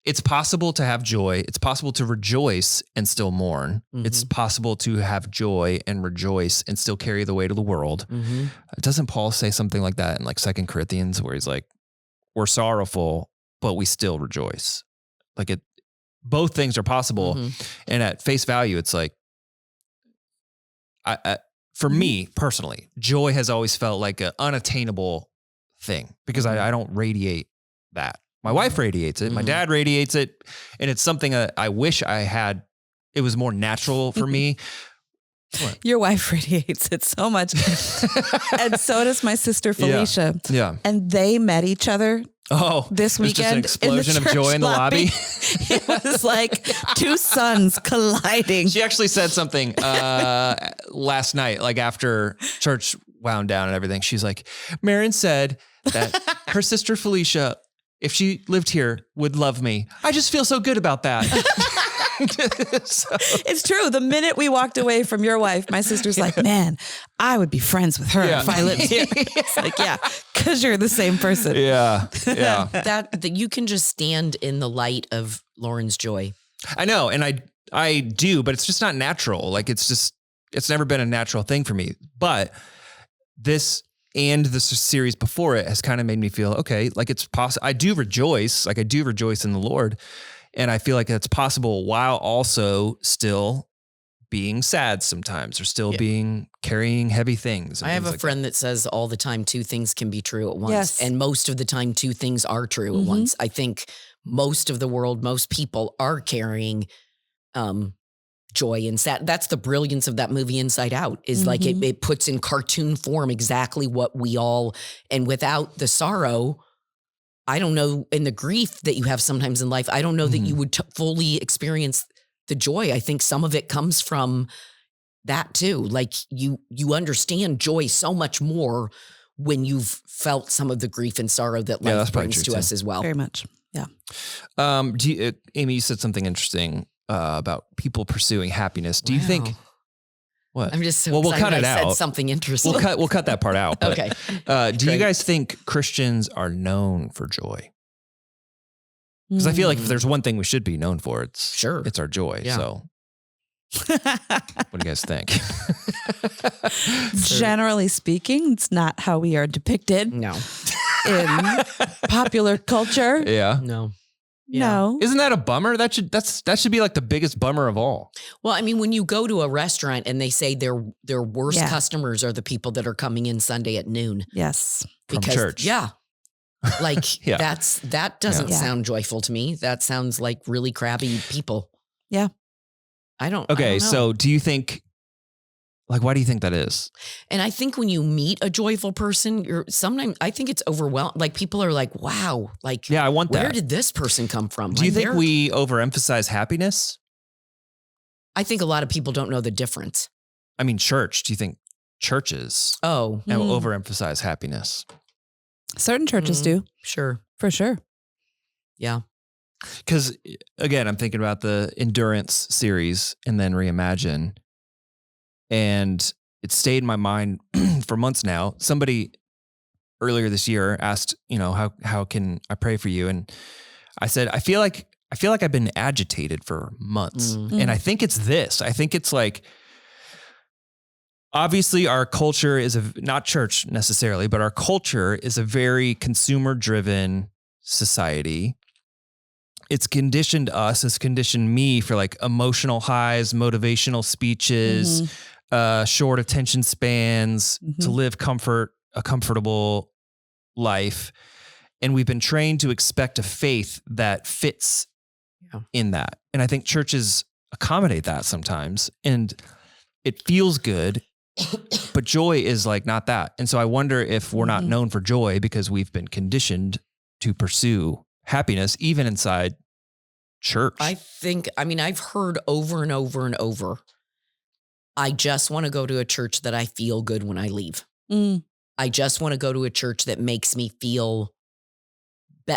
it's possible to have joy. It's possible to rejoice and still mourn. It's possible to have joy and rejoice and still carry the weight of the world. Mhm. Doesn't Paul say something like that in like 2 Corinthians where he's like, we're sorrowful, but we still rejoice. Like both things are possible. Mhm. And at face value, it's like, for me personally, joy has always felt like an unattainable thing because I don't radiate that. My wife radiates it. My Mhm. dad radiates it. And it's something that I wish I had. It was more natural for me. Your wife radiates it so much. And so does my sister Yeah. Felicia. Yeah. And they met each other Oh, this there's just an weekend. explosion of joy in the lobby. It was like two suns colliding. She actually said something last night, like after church wound down and everything. She's like, Marin said that her sister Felicia, if she lived here, would love me. I just feel so good about that. So- It's true. The minute we walked away from your wife, my sister's like, man, I would be friends with her Yeah. if I lived here. It's like, yeah, because you're the same person. yeah. Yeah. that you can just stand in the light of Lauren's joy. I know. And I do, but it's just not natural. Like it's never been a natural thing for me. But this and the series before it has kind of made me feel, okay, like it's possible. I do rejoice. Like I do rejoice in the Lord. And I feel like that's possible while also still being sad sometimes or still carrying heavy things. and I have things a like friend that says all the time two things can be true at once. Yes. And most of the time two things are true at Mhm. once. I think most of the world, most people are carrying joy and sad. That's the brilliance of that movie Inside Out, is like it puts in cartoon form exactly what we all, and without the sorrow, I don't know, and the grief that you have sometimes in life, I don't know that you would fully experience the joy. I think some of it comes from that too. Like you understand joy so much more when you've felt some of the grief and sorrow that life brings to us as well. Very much. Yeah. Amy, you said something interesting about people pursuing happiness. Do you think? What? I'm just so we'll cut it I out. said something interesting. We'll cut that part out. But, Okay. Do you guys think Christians are known for joy? Because I feel like if there's one thing we should be known for, it's our joy. Yeah. So, what do you guys think? Generally speaking, it's not how we are depicted No. in popular culture. Yeah. No. No. Isn't that a bummer? That should be like the biggest bummer of all. Well, I mean, when you go to a restaurant and they say their worst customers are the people that are coming in Sunday at noon. Yes. From church. Yeah. Like Yeah. that doesn't Yeah. sound joyful to me. That sounds like really crabby people. Yeah. I don't Okay, know. so do you think, like, why do you think that is? And I think when you meet a joyful person, sometimes I think it's overwhelmed. Like people are like, wow, like, Yeah, I want where that. did this person come from? Do you Like, think they're- we overemphasize happiness? I think a lot of people don't know the difference. I mean, church. Do you think churches Oh, overemphasize happiness? Certain churches Mhm. do, sure. for sure. Yeah. Because again, I'm thinking about the Endurance series and then Reimagine. And it stayed in my mind for months now. Somebody earlier this year asked, how can I pray for you? And I said, I feel like I've been agitated for months. And I think it's this. I think it's like, obviously our culture is not church necessarily, but our culture is a very consumer driven society. It's conditioned us, it's conditioned me for like emotional highs, motivational speeches, short attention spans, to live a comfortable life. And we've been trained to expect a faith that fits in that. And I think churches accommodate that sometimes. And it feels good, but joy is like not that. And so I wonder if we're not known for joy because we've been conditioned to pursue happiness, even inside church. I've heard over and over and over, I just want to go to a church that I feel good when I leave. I just want to go to a church that makes me feel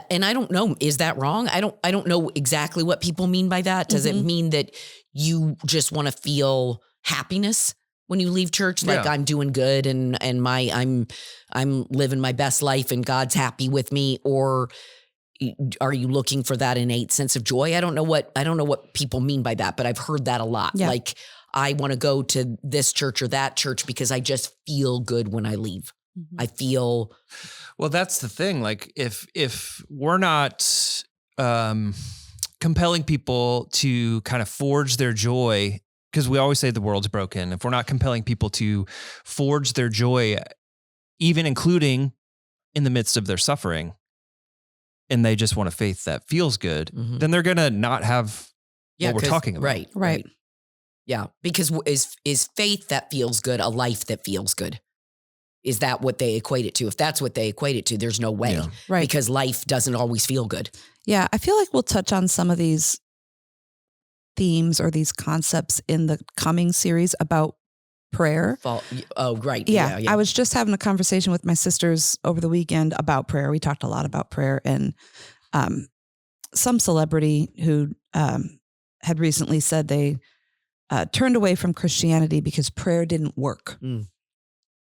and I don't know, is that wrong? I don't know exactly what people mean by that. Does it mean that you just want to feel happiness when you leave church? Like I'm doing good and I'm living my best life and God's happy with me? Or are you looking for that innate sense of joy? I don't know what people mean by that, but I've heard that a lot. Yeah. Like I want to go to this church or that church because I just feel good when I leave. I feel. Well, that's the thing. Like if we're not compelling people to kind of forge their joy, because we always say the world's broken. If we're not compelling people to forge their joy, even including in the midst of their suffering, and they just want a faith that feels good, then they're going to not have what we're talking about. Right. Yeah. Because is faith that feels good a life that feels good? Is that what they equate it to? If that's what they equate it to, there's no way. Yeah. Right. Because life doesn't always feel good. Yeah. I feel like we'll touch on some of these themes or these concepts in the coming series about prayer. Oh, right. Yeah. I was just having a conversation with my sisters over the weekend about prayer. We talked a lot about prayer, and some celebrity who had recently said they turned away from Christianity because prayer didn't work.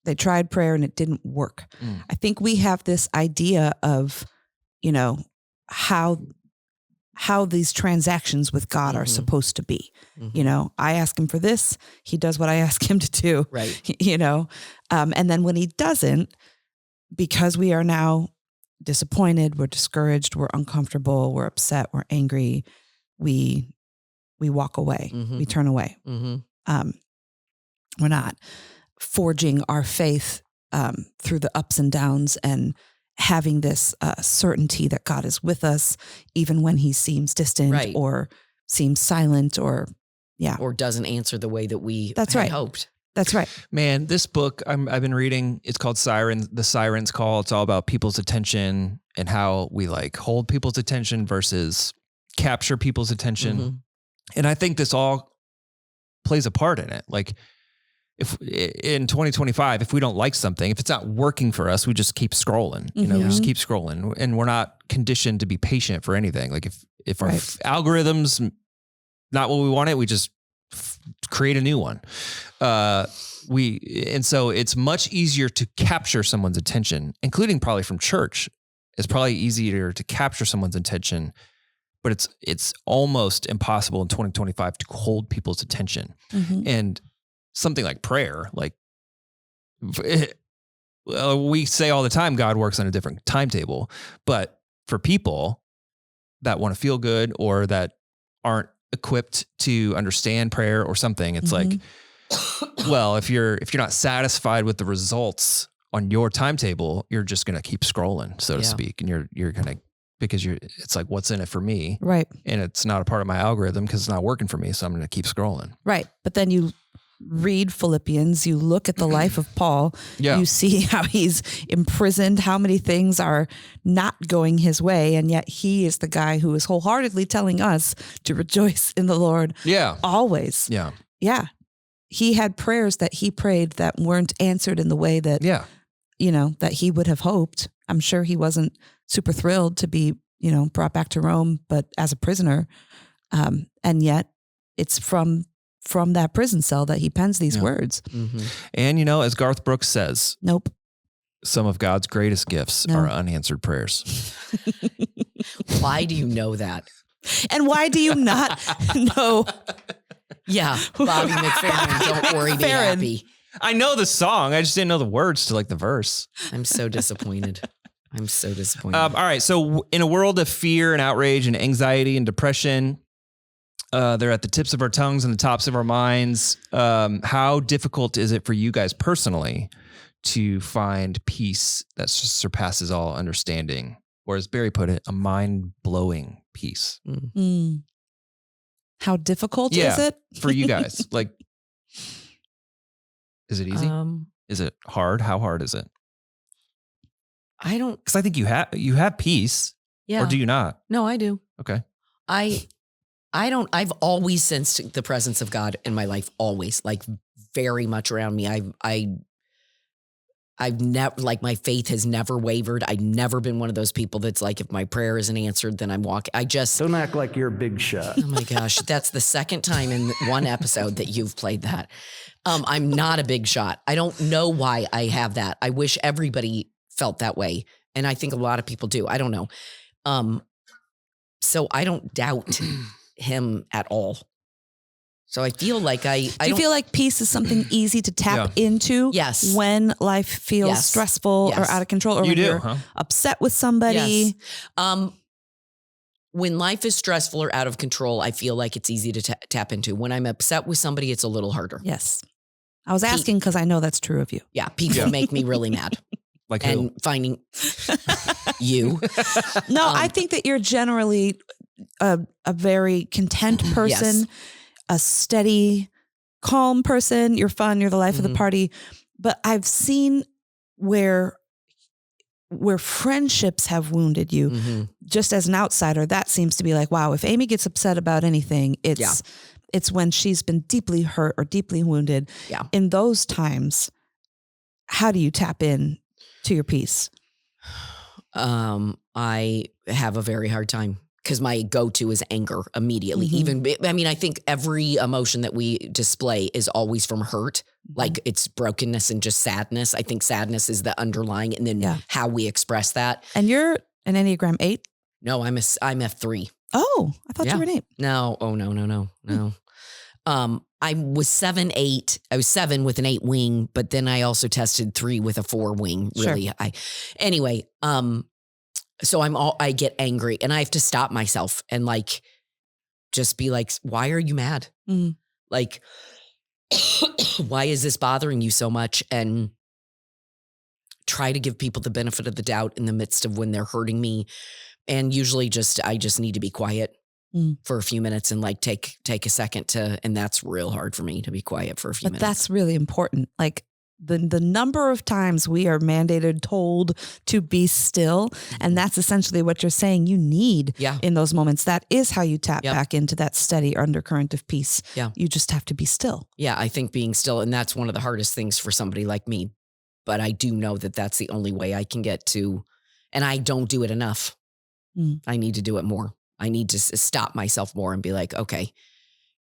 They tried prayer and it didn't work. I think we have this idea of, how these transactions with God are supposed to be. I ask him for this, he does what I ask him to do. Right. And then when he doesn't, because we are now disappointed, we're discouraged, we're uncomfortable, we're upset, we're angry, we walk away, we turn away. We're not forging our faith through the ups and downs and having this certainty that God is with us, even when he seems distant Right. or seems silent or doesn't answer the way that we That's had right. hoped. That's right. Man, this book I've been reading, it's called The Siren's Call. It's all about people's attention and how we like hold people's attention versus capture people's attention. Mhm. And I think this all plays a part in it. Like if in 2025, if we don't like something, if it's not working for us, we just keep scrolling, we just keep scrolling, and we're not conditioned to be patient for anything. Like if our Right. algorithms not what we wanted, we just create a new one. And so it's much easier to capture someone's attention, including probably from church. It's probably easier to capture someone's attention, but it's almost impossible in 2025 to hold people's attention. Mhm. And something like prayer, like we say all the time, God works on a different timetable, but for people that want to feel good or that aren't equipped to understand prayer or something, it's like, well, if you're not satisfied with the results on your timetable, you're just going to keep scrolling, so to Yeah. speak. And you're going to, because it's like, what's in it for me? Right. And it's not a part of my algorithm because it's not working for me. So I'm going to keep scrolling. Right. But then you read Philippians, you look at the life of Paul, Yeah. you see how he's imprisoned, how many things are not going his way. And yet he is the guy who is wholeheartedly telling us to rejoice in the Lord Yeah. always. Yeah. Yeah. He had prayers that he prayed that weren't answered in the way that, Yeah. that he would have hoped. I'm sure he wasn't super thrilled to be, brought back to Rome, but as a prisoner. And yet it's from that prison cell that he pens these Yeah. words. Mhm. And, as Garth Brooks says, Nope. some of God's greatest gifts No. are unanswered prayers. Why do you know that? And why do you not know? Yeah, Bobby McFerrin, don't worry, be Farron. happy. I know the song. I just didn't know the words to like the verse. I'm so disappointed. I'm so disappointed. All right. So in a world of fear and outrage and anxiety and depression, they're at the tips of our tongues and the tops of our minds. How difficult is it for you guys personally to find peace that surpasses all understanding? Or as Barry put it, a mind-blowing peace Mm. How difficult Yeah. is it? for you guys. Like, is it easy? Is it hard? How hard is it? I don't. Because I think you have peace, Yeah. or do you not? No, I do. Okay. I don't. I've always sensed the presence of God in my life. Always, like very much around me. I've never, like, my faith has never wavered. I've never been one of those people that's like, if my prayer isn't answered, then I'm walking. Don't act like you're a big shot. Oh my gosh, that's the second time in one episode that you've played that. I'm not a big shot. I don't know why I have that. I wish everybody felt that way. And I think a lot of people do. I don't know. So I don't doubt him at all. So I feel like Do you feel like peace is something easy to tap into? Yes. When life feels Yes. stressful or Yes. out of control, or You when do, you're huh? upset with somebody. Yes. When life is stressful or out of control, I feel like it's easy to tap into. When I'm upset with somebody, it's a little harder. Yes. I was asking because I know that's true of you. Yeah, people Yeah. make me really mad. Like who? And finding you. No, I think that you're generally a very content person, a steady, calm person. You're fun. You're the life of the Mhm. party. But I've seen where friendships have wounded you. Mhm. Just as an outsider, that seems to be like, wow, if Amy gets upset about anything, it's when she's been deeply hurt or deeply wounded. Yeah. In those times, how do you tap in to your peace? I have a very hard time because my go-to is anger immediately. Mhm. I think every emotion that we display is always from hurt, like it's brokenness and just sadness. I think sadness is the underlying, and then Yeah. how we express that. And you're an Enneagram 8? No, I'm F3. Oh, I thought Yeah. you were an 8. No, oh no. I was 7/8. I was 7 with an 8 wing, but then I also tested 3 with a 4 wing. Sure. Really, so I get angry and I have to stop myself and like just be like, why are you mad? Mm. Like, why is this bothering you so much? And try to give people the benefit of the doubt in the midst of when they're hurting me. And usually I just need to be quiet for a few minutes and like take a second and that's real hard for me to be quiet for a few minutes. But that's really important. Like the number of times we are mandated, told to be still. And that's essentially what you're saying you need in those moments. That is how you tap back into that steady undercurrent of peace. Yeah. You just have to be still. Yeah. I think being still, and that's one of the hardest things for somebody like me, but I do know that that's the only way I can get to, and I don't do it enough. I need to do it more. I need to stop myself more and be like, okay,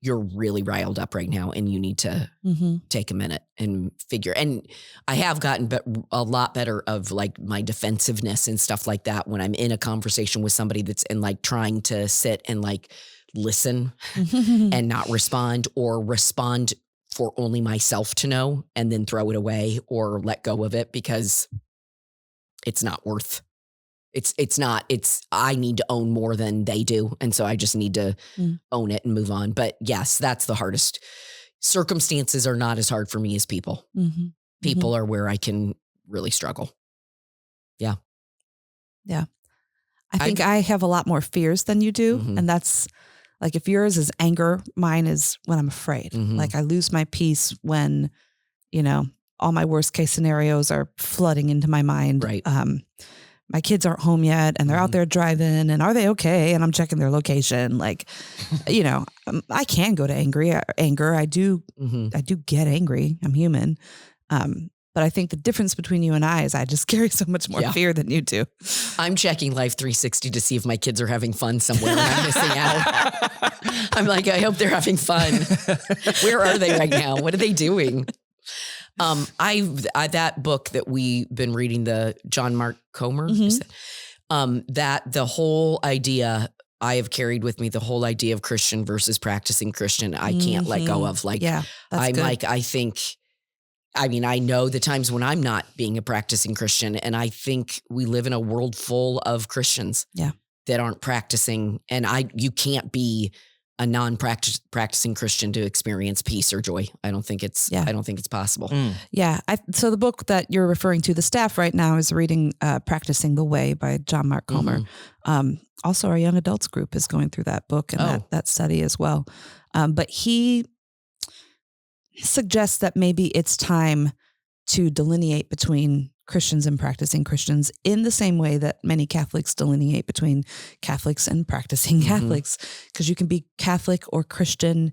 you're really riled up right now and you need to take a minute and figure. And I have gotten a lot better of like my defensiveness and stuff like that when I'm in a conversation with somebody that's in like trying to sit and like listen and not respond, or respond for only myself to know and then throw it away or let go of it because it's not worth. I need to own more than they do. And so I just need to own it and move on. But yes, that's the hardest. Circumstances are not as hard for me as people. People are where I can really struggle. Yeah. Yeah. I think I have a lot more fears than you do. And that's like, if yours is anger, mine is when I'm afraid. Like I lose my peace when, all my worst case scenarios are flooding into my mind. Right. My kids aren't home yet and they're out there driving, and are they okay? And I'm checking their location. Like, I can go to anger. I do get angry. I'm human. But I think the difference between you and I is I just carry so much more fear than you do. I'm checking Life 360 to see if my kids are having fun somewhere and I'm missing out. I'm like, I hope they're having fun. Where are they right now? What are they doing? That book that we've been reading, the John Mark Comer, that the whole idea I have carried with me, the whole idea of Christian versus practicing Christian, I can't let go of. Like, I'm good. Like, I know the times when I'm not being a practicing Christian, and I think we live in a world full of Christians that aren't practicing, and you can't be a non-practicing Christian to experience peace or joy. I don't think it's possible. Yeah. So the book that you're referring to, the staff right now is reading Practicing the Way by John Mark Comer. Also, our young adults group is going through that book and that study as well. But he suggests that maybe it's time to delineate between Christians and practicing Christians in the same way that many Catholics delineate between Catholics and practicing Catholics, because you can be Catholic or Christian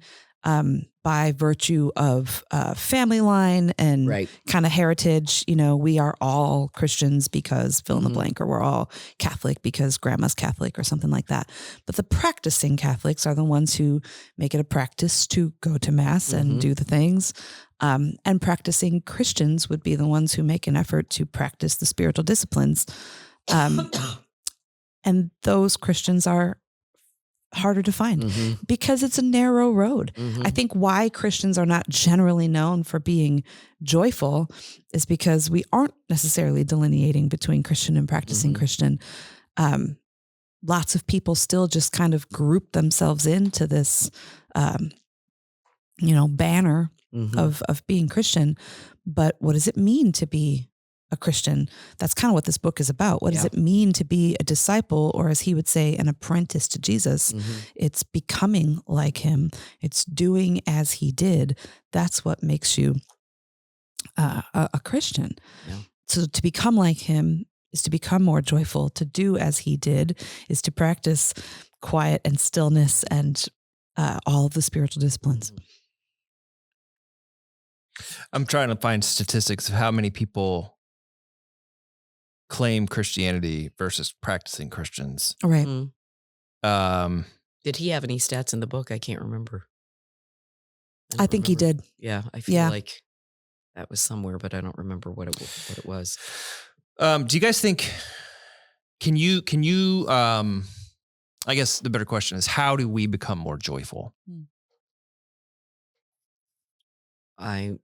by virtue of family line and kind of heritage. We are all Christians because fill in the blank, or we're all Catholic because grandma's Catholic or something like that. But the practicing Catholics are the ones who make it a practice to go to mass and do the things. And practicing Christians would be the ones who make an effort to practice the spiritual disciplines. And those Christians are harder to find because it's a narrow road. I think why Christians are not generally known for being joyful is because we aren't necessarily delineating between Christian and practicing Christian. Lots of people still just kind of group themselves into this, banner of being Christian. But what does it mean to be a Christian? That's kind of what this book is about. What does it mean to be a disciple, or as he would say, an apprentice to Jesus? It's becoming like him. It's doing as he did. That's what makes you a Christian. So to become like him is to become more joyful. To do as he did is to practice quiet and stillness and all of the spiritual disciplines. I'm trying to find statistics of how many people claim Christianity versus practicing Christians. Right. Did he have any stats in the book? I can't remember. I think he did. Yeah, I feel like that was somewhere, but I don't remember what it was. Do you guys think? Can you? I guess the better question is, how do we become more joyful? I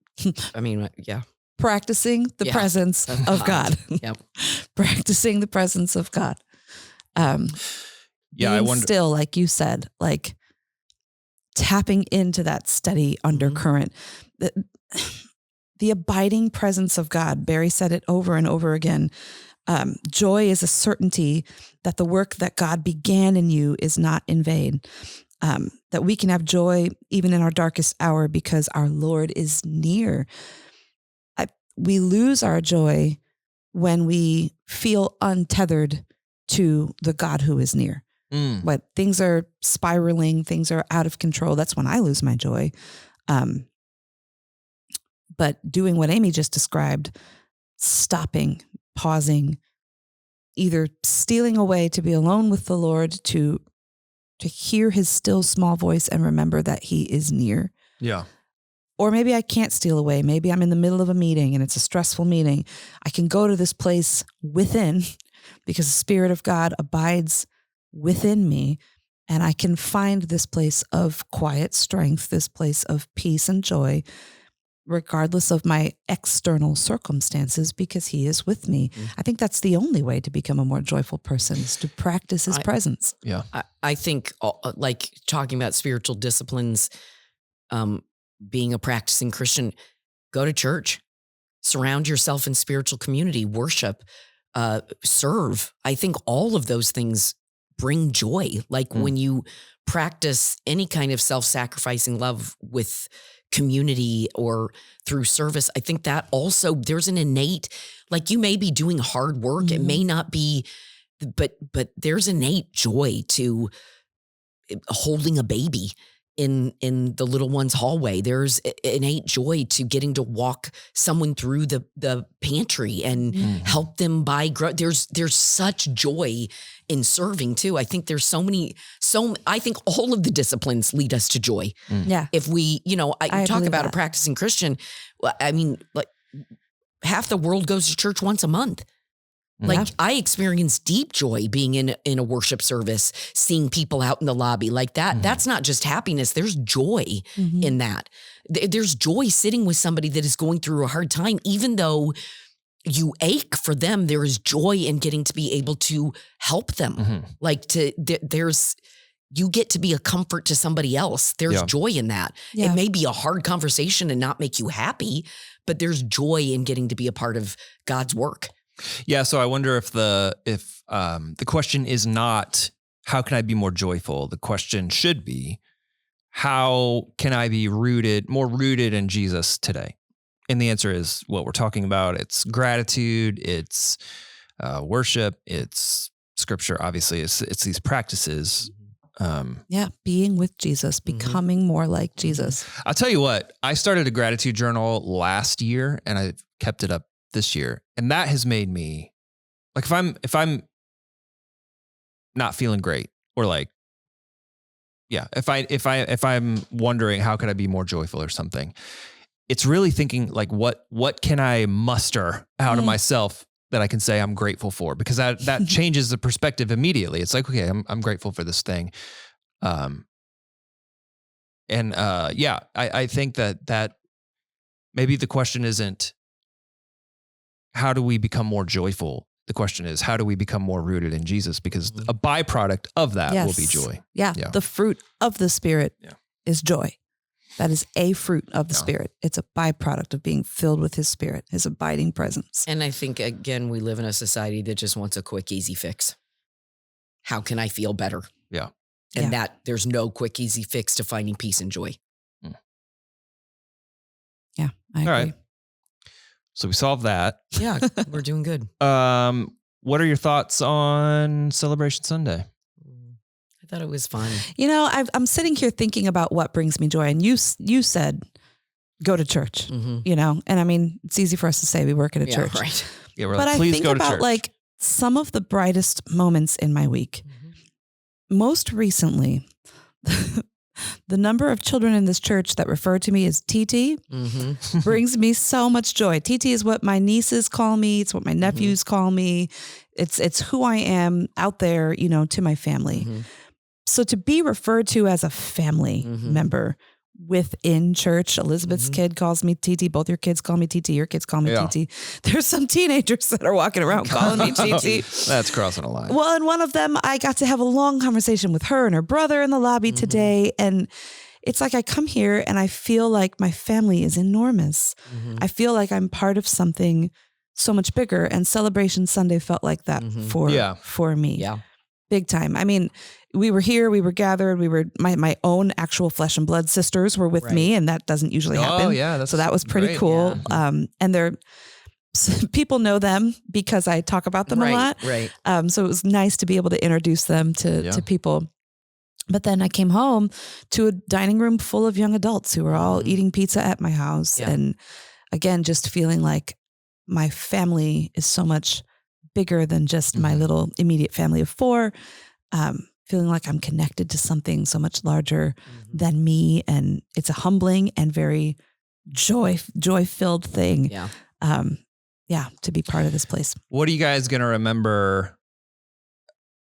mean, yeah. Practicing the presence of God. Practicing the presence of God. I wonder. Still, like you said, like tapping into that steady undercurrent. the abiding presence of God. Barry said it over and over again. Joy is a certainty that the work that God began in you is not in vain. That we can have joy even in our darkest hour because our Lord is near. We lose our joy when we feel untethered to the God who is near. When things are spiraling, things are out of control, that's when I lose my joy. But doing what Amy just described, stopping, pausing, either stealing away to be alone with the Lord, to hear his still small voice and remember that he is near. Yeah. Or maybe I can't steal away. Maybe I'm in the middle of a meeting and it's a stressful meeting. I can go to this place within because the Spirit of God abides within me, and I can find this place of quiet strength, this place of peace and joy, regardless of my external circumstances, because he is with me. I think that's the only way to become a more joyful person, is to practice his presence. Yeah. I think like talking about spiritual disciplines, being a practicing Christian, go to church, surround yourself in spiritual community, worship, serve. I think all of those things bring joy. Like when you practice any kind of self-sacrificing love with community or through service, I think that also there's an innate, like you may be doing hard work. It may not be, but there's innate joy to holding a baby in the little one's hallway. There's innate joy to getting to walk someone through the pantry and help them buy. There's such joy in serving too. I think there's I think all of the disciplines lead us to joy. Yeah. If we, I talk believe about a that. practicing Christian. I mean, like half the world goes to church once a month. Like I experience deep joy being in a worship service, seeing people out in the lobby like that. That's not just happiness. There's joy in that. There's joy sitting with somebody that is going through a hard time, even though you ache for them. There is joy in getting to be able to help them. You get to be a comfort to somebody else. There's joy in that. Yeah. It may be a hard conversation and not make you happy, but there's joy in getting to be a part of God's work. Yeah. So I wonder if the question is not how can I be more joyful? The question should be, how can I be more rooted in Jesus today? And the answer is what we're talking about. It's gratitude. It's worship. It's scripture. Obviously, it's these practices. Being with Jesus, becoming more like Jesus. I'll tell you what, I started a gratitude journal last year and I've kept it up this year. And that has made me like, if I'm not feeling great, or like, if I'm wondering how could I be more joyful or something, it's really thinking like, what can I muster out of myself that I can say I'm grateful for? Because that changes the perspective immediately. It's like, okay, I'm grateful for this thing. I think that maybe the question isn't how do we become more joyful? The question is, how do we become more rooted in Jesus? Because a byproduct of that will be joy. Yeah. The fruit of the Spirit is joy. That is a fruit of the Spirit. It's a byproduct of being filled with his Spirit, his abiding presence. And I think, again, we live in a society that just wants a quick, easy fix. How can I feel better? Yeah. And that there's no quick, easy fix to finding peace and joy. Yeah, I agree. All right. So we solved that. Yeah, we're doing good. What are your thoughts on Celebration Sunday? I thought it was fun. I'm sitting here thinking about what brings me joy. And you said, go to church, and I mean, it's easy for us to say we work at a church. Right. Yeah, we're But like, I please think go to about church. like some of the brightest moments in my week. Most recently, the number of children in this church that refer to me as TT brings me so much joy. TT is what my nieces call me. It's what my nephews call me. It's who I am out there, to my family. So to be referred to as a family member within church, Elizabeth's kid calls me TT. Both your kids call me TT. Your kids call me TT. There's some teenagers that are walking around calling me TT. That's crossing a line. Well, and one of them, I got to have a long conversation with her and her brother in the lobby today. And it's like I come here and I feel like my family is enormous. Mhm. I feel like I'm part of something so much bigger, and Celebration Sunday felt like that Mhm. for me. Yeah. Big time. I mean, we were here, we were gathered, we were my own actual flesh and blood sisters were with Right. me, and that doesn't usually happen. Oh yeah, that's So that was pretty great. cool. Yeah. And they're people know them because I talk about them right, a lot. Right. So it was nice to be able to introduce them to people. But then I came home to a dining room full of young adults who were all Mhm. eating pizza at my house. Yeah. And again, just feeling like my family is so much bigger than just my Mhm. little immediate family of 4. Feeling like I'm connected to something so much larger Mhm. than me. And it's a humbling and very joy-filled thing. Yeah. To be part of this place. What are you guys gonna remember?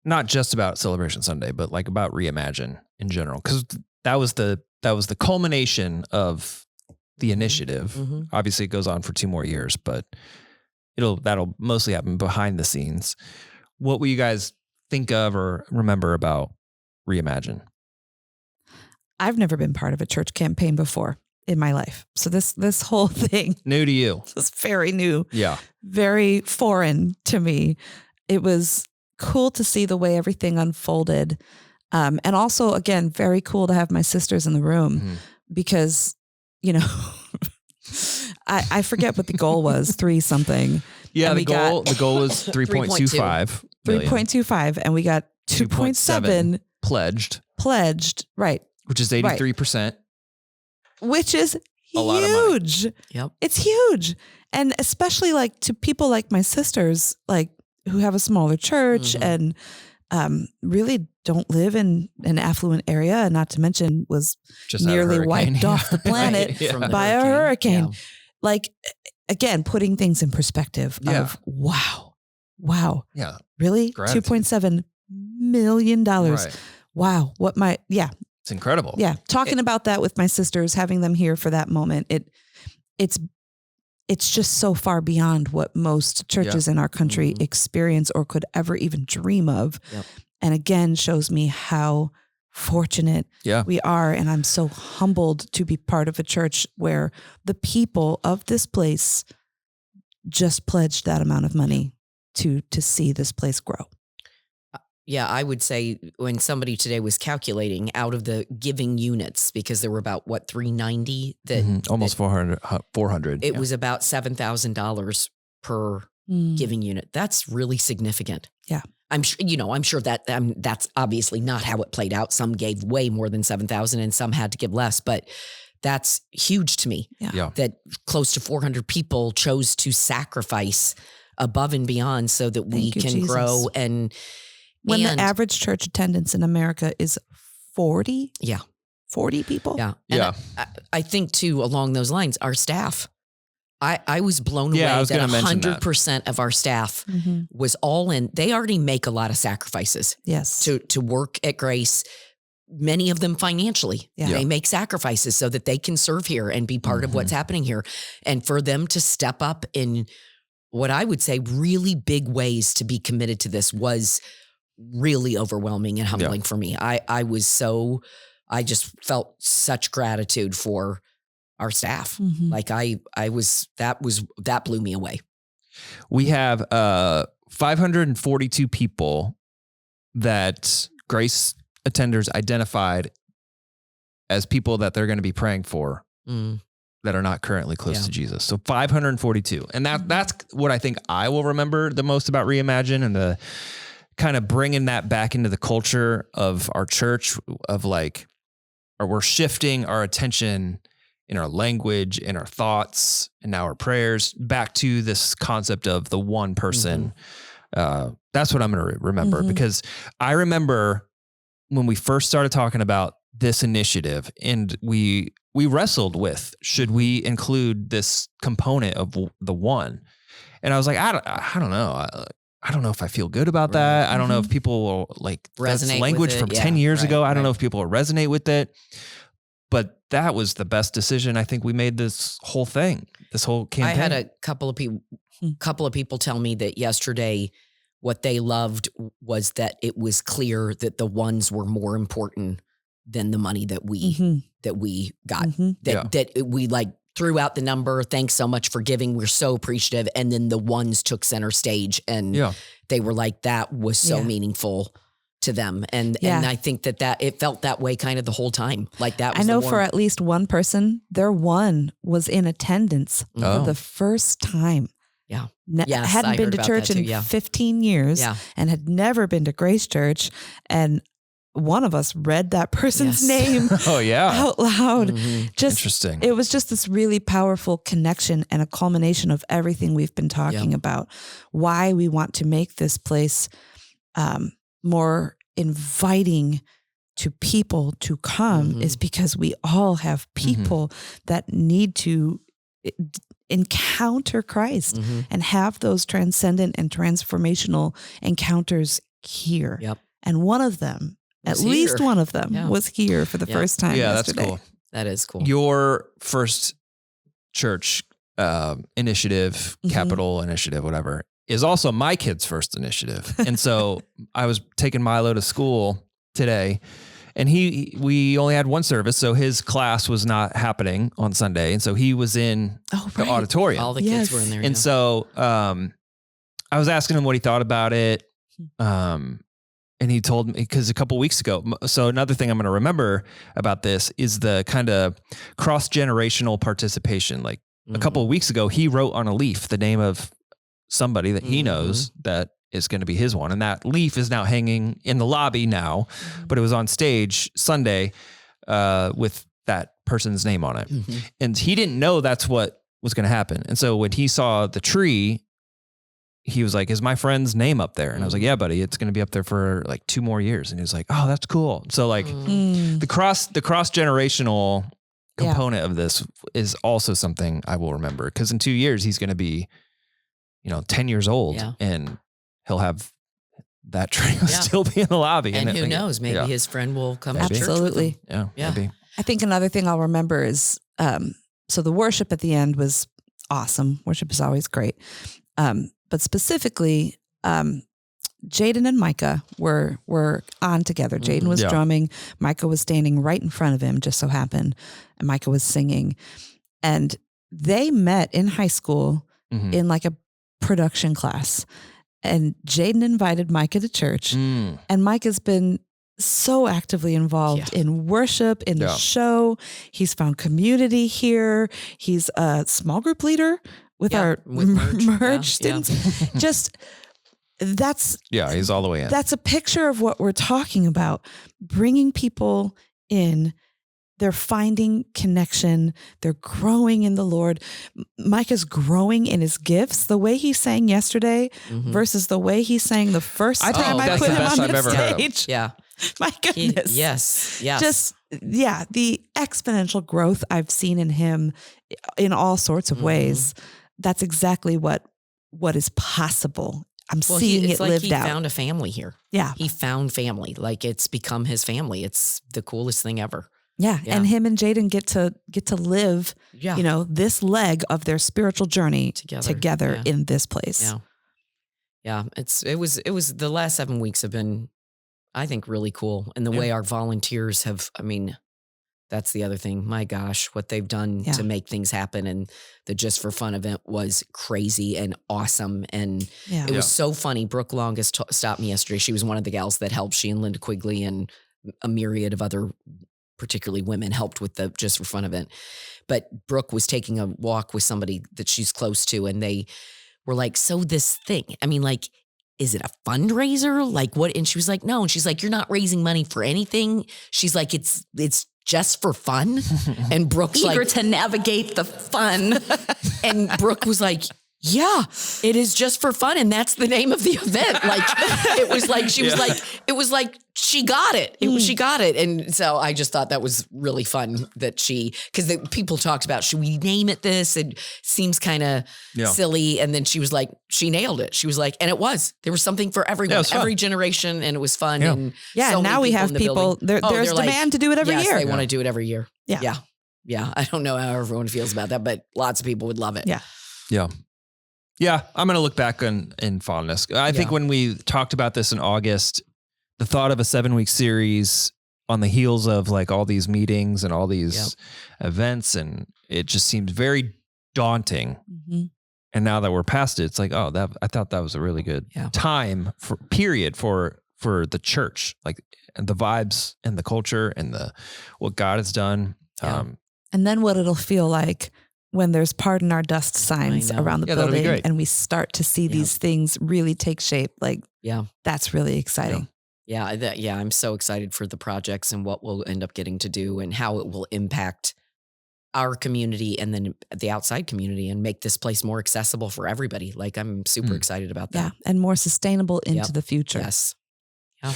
Not just about Celebration Sunday, but like about Reimagine in general, because that was the culmination of the initiative. Mhm. Obviously, it goes on for 2 more years, but that'll mostly happen behind the scenes. What will you guys think of or remember about Reimagine? I've never been part of a church campaign before in my life. So this whole thing New to you? was very new, Yeah. very foreign to me. It was cool to see the way everything unfolded. And also, again, very cool to have my sisters in the room Mhm. because, I forget what the goal was, 3 something. Yeah, And the goal was 3.25 million 3.25, and we got 2.7 pledged, pledged, right, which is 83%. which is A lot of money. huge. Yep. It's huge. And especially like to people like my sisters, like who have a smaller church Mhm. and really don't live in an affluent area, and not to mention was Just had a nearly hurricane. wiped off the planet Right, yeah. From the by a hurricane. Yeah. Like, again, putting things in perspective Yeah. of wow, Yeah. really? Gratitude. $2.7 million. Right. Wow. It's incredible. Yeah. Talking about that with my sisters, having them here for that moment, it's just so far beyond what most churches in our country Mhm. experience or could ever even dream of. Yep. And again, shows me how fortunate Yeah. we are. And I'm so humbled to be part of a church where the people of this place just pledged that amount of money to see this place grow. Yeah, I would say when somebody today was calculating out of the giving units, because there were about 390 that Mhm. Almost 400. it Yeah. was about $7,000 per Mm. giving unit. That's really significant. Yeah. I'm sure that that's obviously not how it played out. Some gave way more than 7,000 and some had to give less, but that's huge to me. Yeah. That close to 400 people chose to sacrifice above and beyond so that we Thank you, can Jesus. grow and When the average church attendance in America is 40? Yeah. 40 people? Yeah. And Yeah. I think too, along those lines, our staff, I was blown Yeah, I away was that gonna mention that. 100% of our staff Mm-hmm. was all in. They already make a lot of sacrifices Yes. to work at Grace. Many of them financially. Yeah. They make sacrifices so that they can serve here and be part of what's happening here. And for them to step up in what I would say really big ways to be committed to this was really overwhelming and humbling for me. I just felt such gratitude for our staff. Mhm. Like that blew me away. We have 542 people that Grace attenders identified as people that they're going to be praying for Mm. that are not currently close Yeah. to Jesus. So 542. And that's what I think I will remember the most about Reimagine, and the kind of bringing that back into the culture of our church of like, or we're shifting our attention in our language, in our thoughts, and now our prayers back to this concept of the one person. That's what I'm going to remember, Mhm. because I remember when we first started talking about this initiative, and we wrestled with, should we include this component of the one? And I was like, I don't know. I don't know if I feel good about that. I don't know if people will like that's Resonate with language it. from Yeah, 10 years right, ago. I don't know right. if people will resonate with it, but that was the best decision I think we made this whole thing, this whole campaign. I had a couple of people tell me that yesterday what they loved was that it was clear that the ones were more important than the money that we Mhm. got. Mhm. That we like threw out the number. Thanks so much for giving. We're so appreciative. And then the ones took center stage, and they were like, that was so Yeah. meaningful to them. And Yeah. I think that it felt that way kind of the whole time. Like that was I know the for more, at least one person, their one was in attendance Oh. for the first time. Yeah. Yes, Yes, hadn't I been heard to about church that too, in yeah. 15 years Yeah. and had never been to Grace Church. And one of us read that person's Yes. name Oh, yeah. out loud. Mhm. Just Interesting. it was just this really powerful connection and a culmination of everything we've been talking about. Why we want to make this place more inviting to people to come Mhm. is because we all have people that need to encounter Christ Mhm. and have those transcendent and transformational encounters here. Yep. And one of them, Was at least here. one of them, Yeah. was here for the Yeah. first time Yeah, that's yesterday. cool. That is cool. Your first church initiative, Mhm. capital initiative, whatever, is also my kid's first initiative. And so I was taking Milo to school today, and we only had one service, so his class was not happening on Sunday, and so he was in Oh, the right. auditorium. All the Yes. kids were in there. And yeah. so I was asking him what he thought about it. And he told me, because a couple weeks ago, so another thing I'm going to remember about this is the kind of cross-generational participation. Like a couple of weeks ago, he wrote on a leaf the name of somebody that he knows that is going to be his one. And that leaf is now hanging in the lobby now, but it was on stage Sunday with that person's name on it. Mhm. And he didn't know that's what was going to happen. And so when he saw the tree, he was like, is my friend's name up there? And I was like, yeah, buddy, it's going to be up there for like 2 more years. And he was like, oh, that's cool. So like Mm. the cross-generational Yeah. component of this is also something I will remember, because in 2 years, he's going to be, 10 years old, Yeah. and he'll have that tree will Yeah. still be in the lobby. And I who think- knows? Maybe yeah. his friend will come Maybe. to church with him. Absolutely. Yeah, Yeah. maybe. I think another thing I'll remember is so the worship at the end was awesome. Worship is always great. But specifically, Jaden and Micah were on together. Jaden was Yeah. drumming. Micah was standing right in front of him, just so happened. And Micah was singing. And they met in high school Mhm. in like a production class. And Jaden invited Micah to church. Mm. And Mike has been so actively involved in worship, in the Yeah. show. He's found community here. He's a small group leader with Yeah, our with Merge. merge Yeah, yeah. students. Just that's Yeah, he's all the way in. that's a picture of what we're talking about. Bringing people in. They're finding connection. They're growing in the Lord. Mike is growing in his gifts. The way he sang yesterday Mhm. versus the way he sang the first I think time I that's put the him best on I've the ever heard him. stage. Yeah. My He- goodness. yes. Yes. Just, yeah, the exponential growth I've seen in him in all sorts of Mhm. ways. That's exactly what is possible. I'm well, seeing it's it like lived he out. found a family here. Yeah. He found family. Like it's become his family. It's the coolest thing ever. Yeah. Yeah. And him and Jaden get to live, Yeah. this leg of their spiritual journey Together. together Yeah. in this place. Yeah. Yeah. It was the last 7 weeks have been, I think, really cool. And the way our volunteers have, that's the other thing. My gosh, what they've done Yeah. to make things happen. And the Just for Fun event was crazy and awesome. And Yeah. it was so funny. Brooke Longus stopped me yesterday. She was one of the gals that helped. She and Linda Quigley and a myriad of other, particularly women, helped with the Just for Fun event. But Brooke was taking a walk with somebody that she's close to, and they were like, so this thing, is it a fundraiser? Like what? And she was like, no. And she's like, you're not raising money for anything. She's like, it's just for fun. And Brooke's Eager like, to navigate the fun. and Brooke was like, yeah, it is just for fun. And that's the name of the event. Like, it was like, she was like, it was like, she got it. She got it. And so I just thought that was really fun that because the people talked about, should we name it this? It seems kind of silly. And then she was like, she nailed it. She was like, and it was, there was something for everyone, was fun. every generation. And it was fun. Yeah. And Yeah. so and many now we people have in the people, building. there's they're like, demand to do it every yes, year. they want to do it every year. Yeah. Yeah. Yeah. I don't know how everyone feels about that, but lots of people would love it. Yeah. Yeah. Yeah, I'm going to look back in fondness. I think Yeah. when we talked about this in August, the thought of a 7-week series on the heels of like all these meetings and all these events, and it just seems very daunting. Mm-hmm. And now that we're past it, it's like, oh, I thought that was a really good time for the church, like and the vibes and the culture and what God has done. Yeah. And then what it'll feel like when there's pardon our dust signs around the that'll be building great. and we start to see these things really take shape. Like, that's really exciting. I'm so excited for the projects and what we'll end up getting to do and how it will impact our community and then the outside community and make this place more accessible for everybody. Like I'm super excited about that. Yeah. And more sustainable into the future. Yes. Yeah.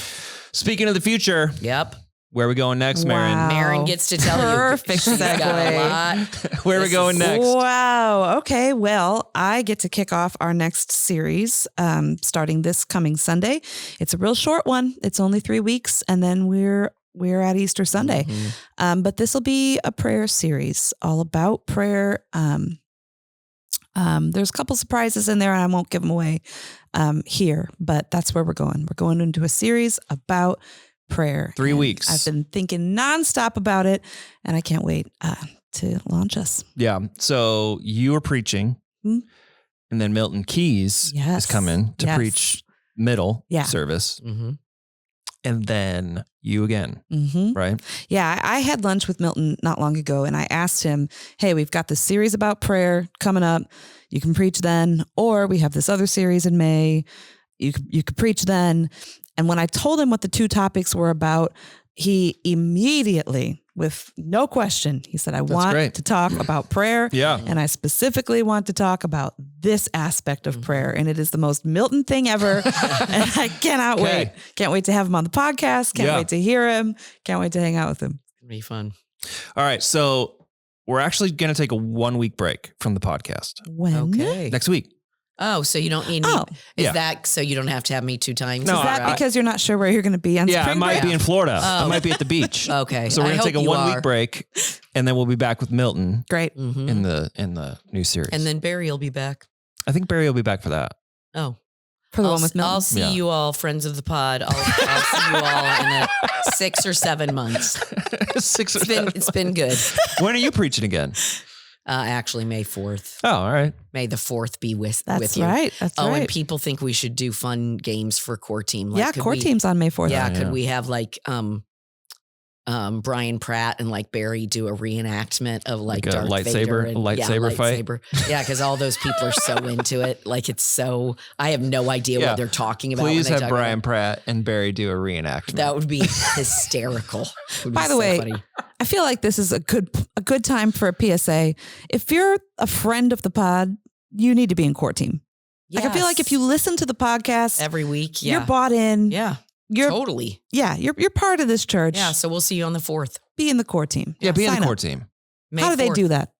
Speaking of the future, Yep. where are we going next, Marin? Wow. Marin gets to tell Perfect you. She's got a segue. lot. Where are we going next? Wow. Okay. Well, I get to kick off our next series starting this coming Sunday. It's a real short one. It's only 3 weeks, and then we're at Easter Sunday. Mm-hmm. But this will be a prayer series all about prayer. There's a couple surprises in there, and I won't give them away here, but that's where we're going. We're going into a series about prayer. 3 And weeks. I've been thinking nonstop about it, and I can't wait to launch us. Yeah. So you were preaching, Hmm? and then Milton Keys Yes. is coming to Yes. preach middle Yeah. service, Mm-hmm. and then you again, Mm-hmm. right? Yeah, I had lunch with Milton not long ago, and I asked him, hey, we've got this series about prayer coming up. You can preach then, or we have this other series in May. You could preach then. And when I told him what the two topics were about, he immediately, with no question, he said, I want great. to talk about prayer. Yeah. And I specifically want to talk about this aspect of prayer. And it is the most Milton thing ever. And I cannot Okay. wait. Can't wait to have him on the podcast. Can't Yeah. wait to hear him. Can't wait to hang out with him. It'll be fun. All right. So we're actually going to take a 1 week break from the podcast When? Okay. next week. Oh, so you don't need me? Oh. Is Yeah. that so you don't have to have me 2 times? No, Is that I- because you're not sure where you're going to be on Yeah, I spring might break? be in Florida. I Oh. might be at the beach. Okay. So we're I going to take a hope you 1 week are. break, and then we'll be back with Milton Great. Mhm. in the new series. And then Barry will be back. I think Barry will be back for that. Oh, For the I'll, one with Milton. I'll see Yeah. you all, friends of the pod. I'll see you all in 6 or 7 months. It's been good. When are you preaching again? Actually, May 4th. Oh, all right. May the 4th be with That's you. right. That's Oh, right. and people think we should do fun games for core team. Like, Yeah, could core we- team's on May 4th. Yeah, Oh, could yeah. we have like Brian Pratt and like Barry do a reenactment of like Like a Darth lightsaber- Vader and lightsaber fight? Yeah, because all those people are so into it. Like it's so I have no idea Yeah. what they're talking about. Please when they have talk Brian about Pratt and Barry do a reenactment. it. That would be hysterical. It would be By the so way, funny. I feel like this is a good time for a PSA. If you're a friend of the pod, you need to be in core team. Like I feel like if you listen to the podcast, every week, you're yeah, bought in. yeah, You're totally, you're part of this church. yeah. So we'll see you on the 4th. Be in the core team. yeah, be in Sign the core up. team. May How do they 4th. do that?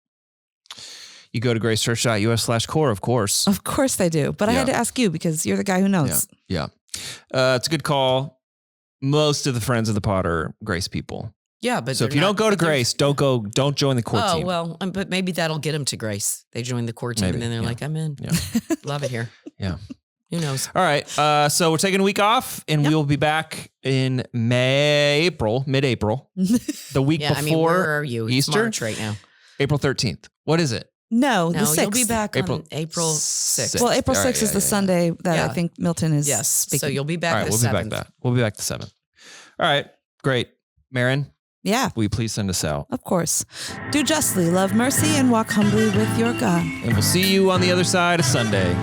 You go to gracechurch.us/core, of course. Of course they do. But I had Yeah. to ask you because you're the guy who knows. Yeah. It's a good call. Most of the friends of the pod are Grace people. Yeah, but So if they're you not- don't go to but they're- Grace, don't join the core Oh team. well, but maybe that'll get them to Grace. They join the core team, Maybe, and then they're yeah. like, "I'm in. Yeah. Love it here." Yeah. Who knows? All right. So we're taking a week off, and we will be back in mid-April, the week Yeah, before I mean, where are you? It's Easter, March right now. April 13th. What is it? No, the No, 6th. you'll be back April on April 6th. Well, April All 6th right, is the Sunday that Yeah. I think Milton is Yes. speaking. So you'll be back All right, the we'll 7th. be back that. We'll be back the 7th. All right. Great. Marin, Yeah, will you please send us out? of course. Do justly, love mercy, and walk humbly with your God. And we'll see you on the other side of Sunday.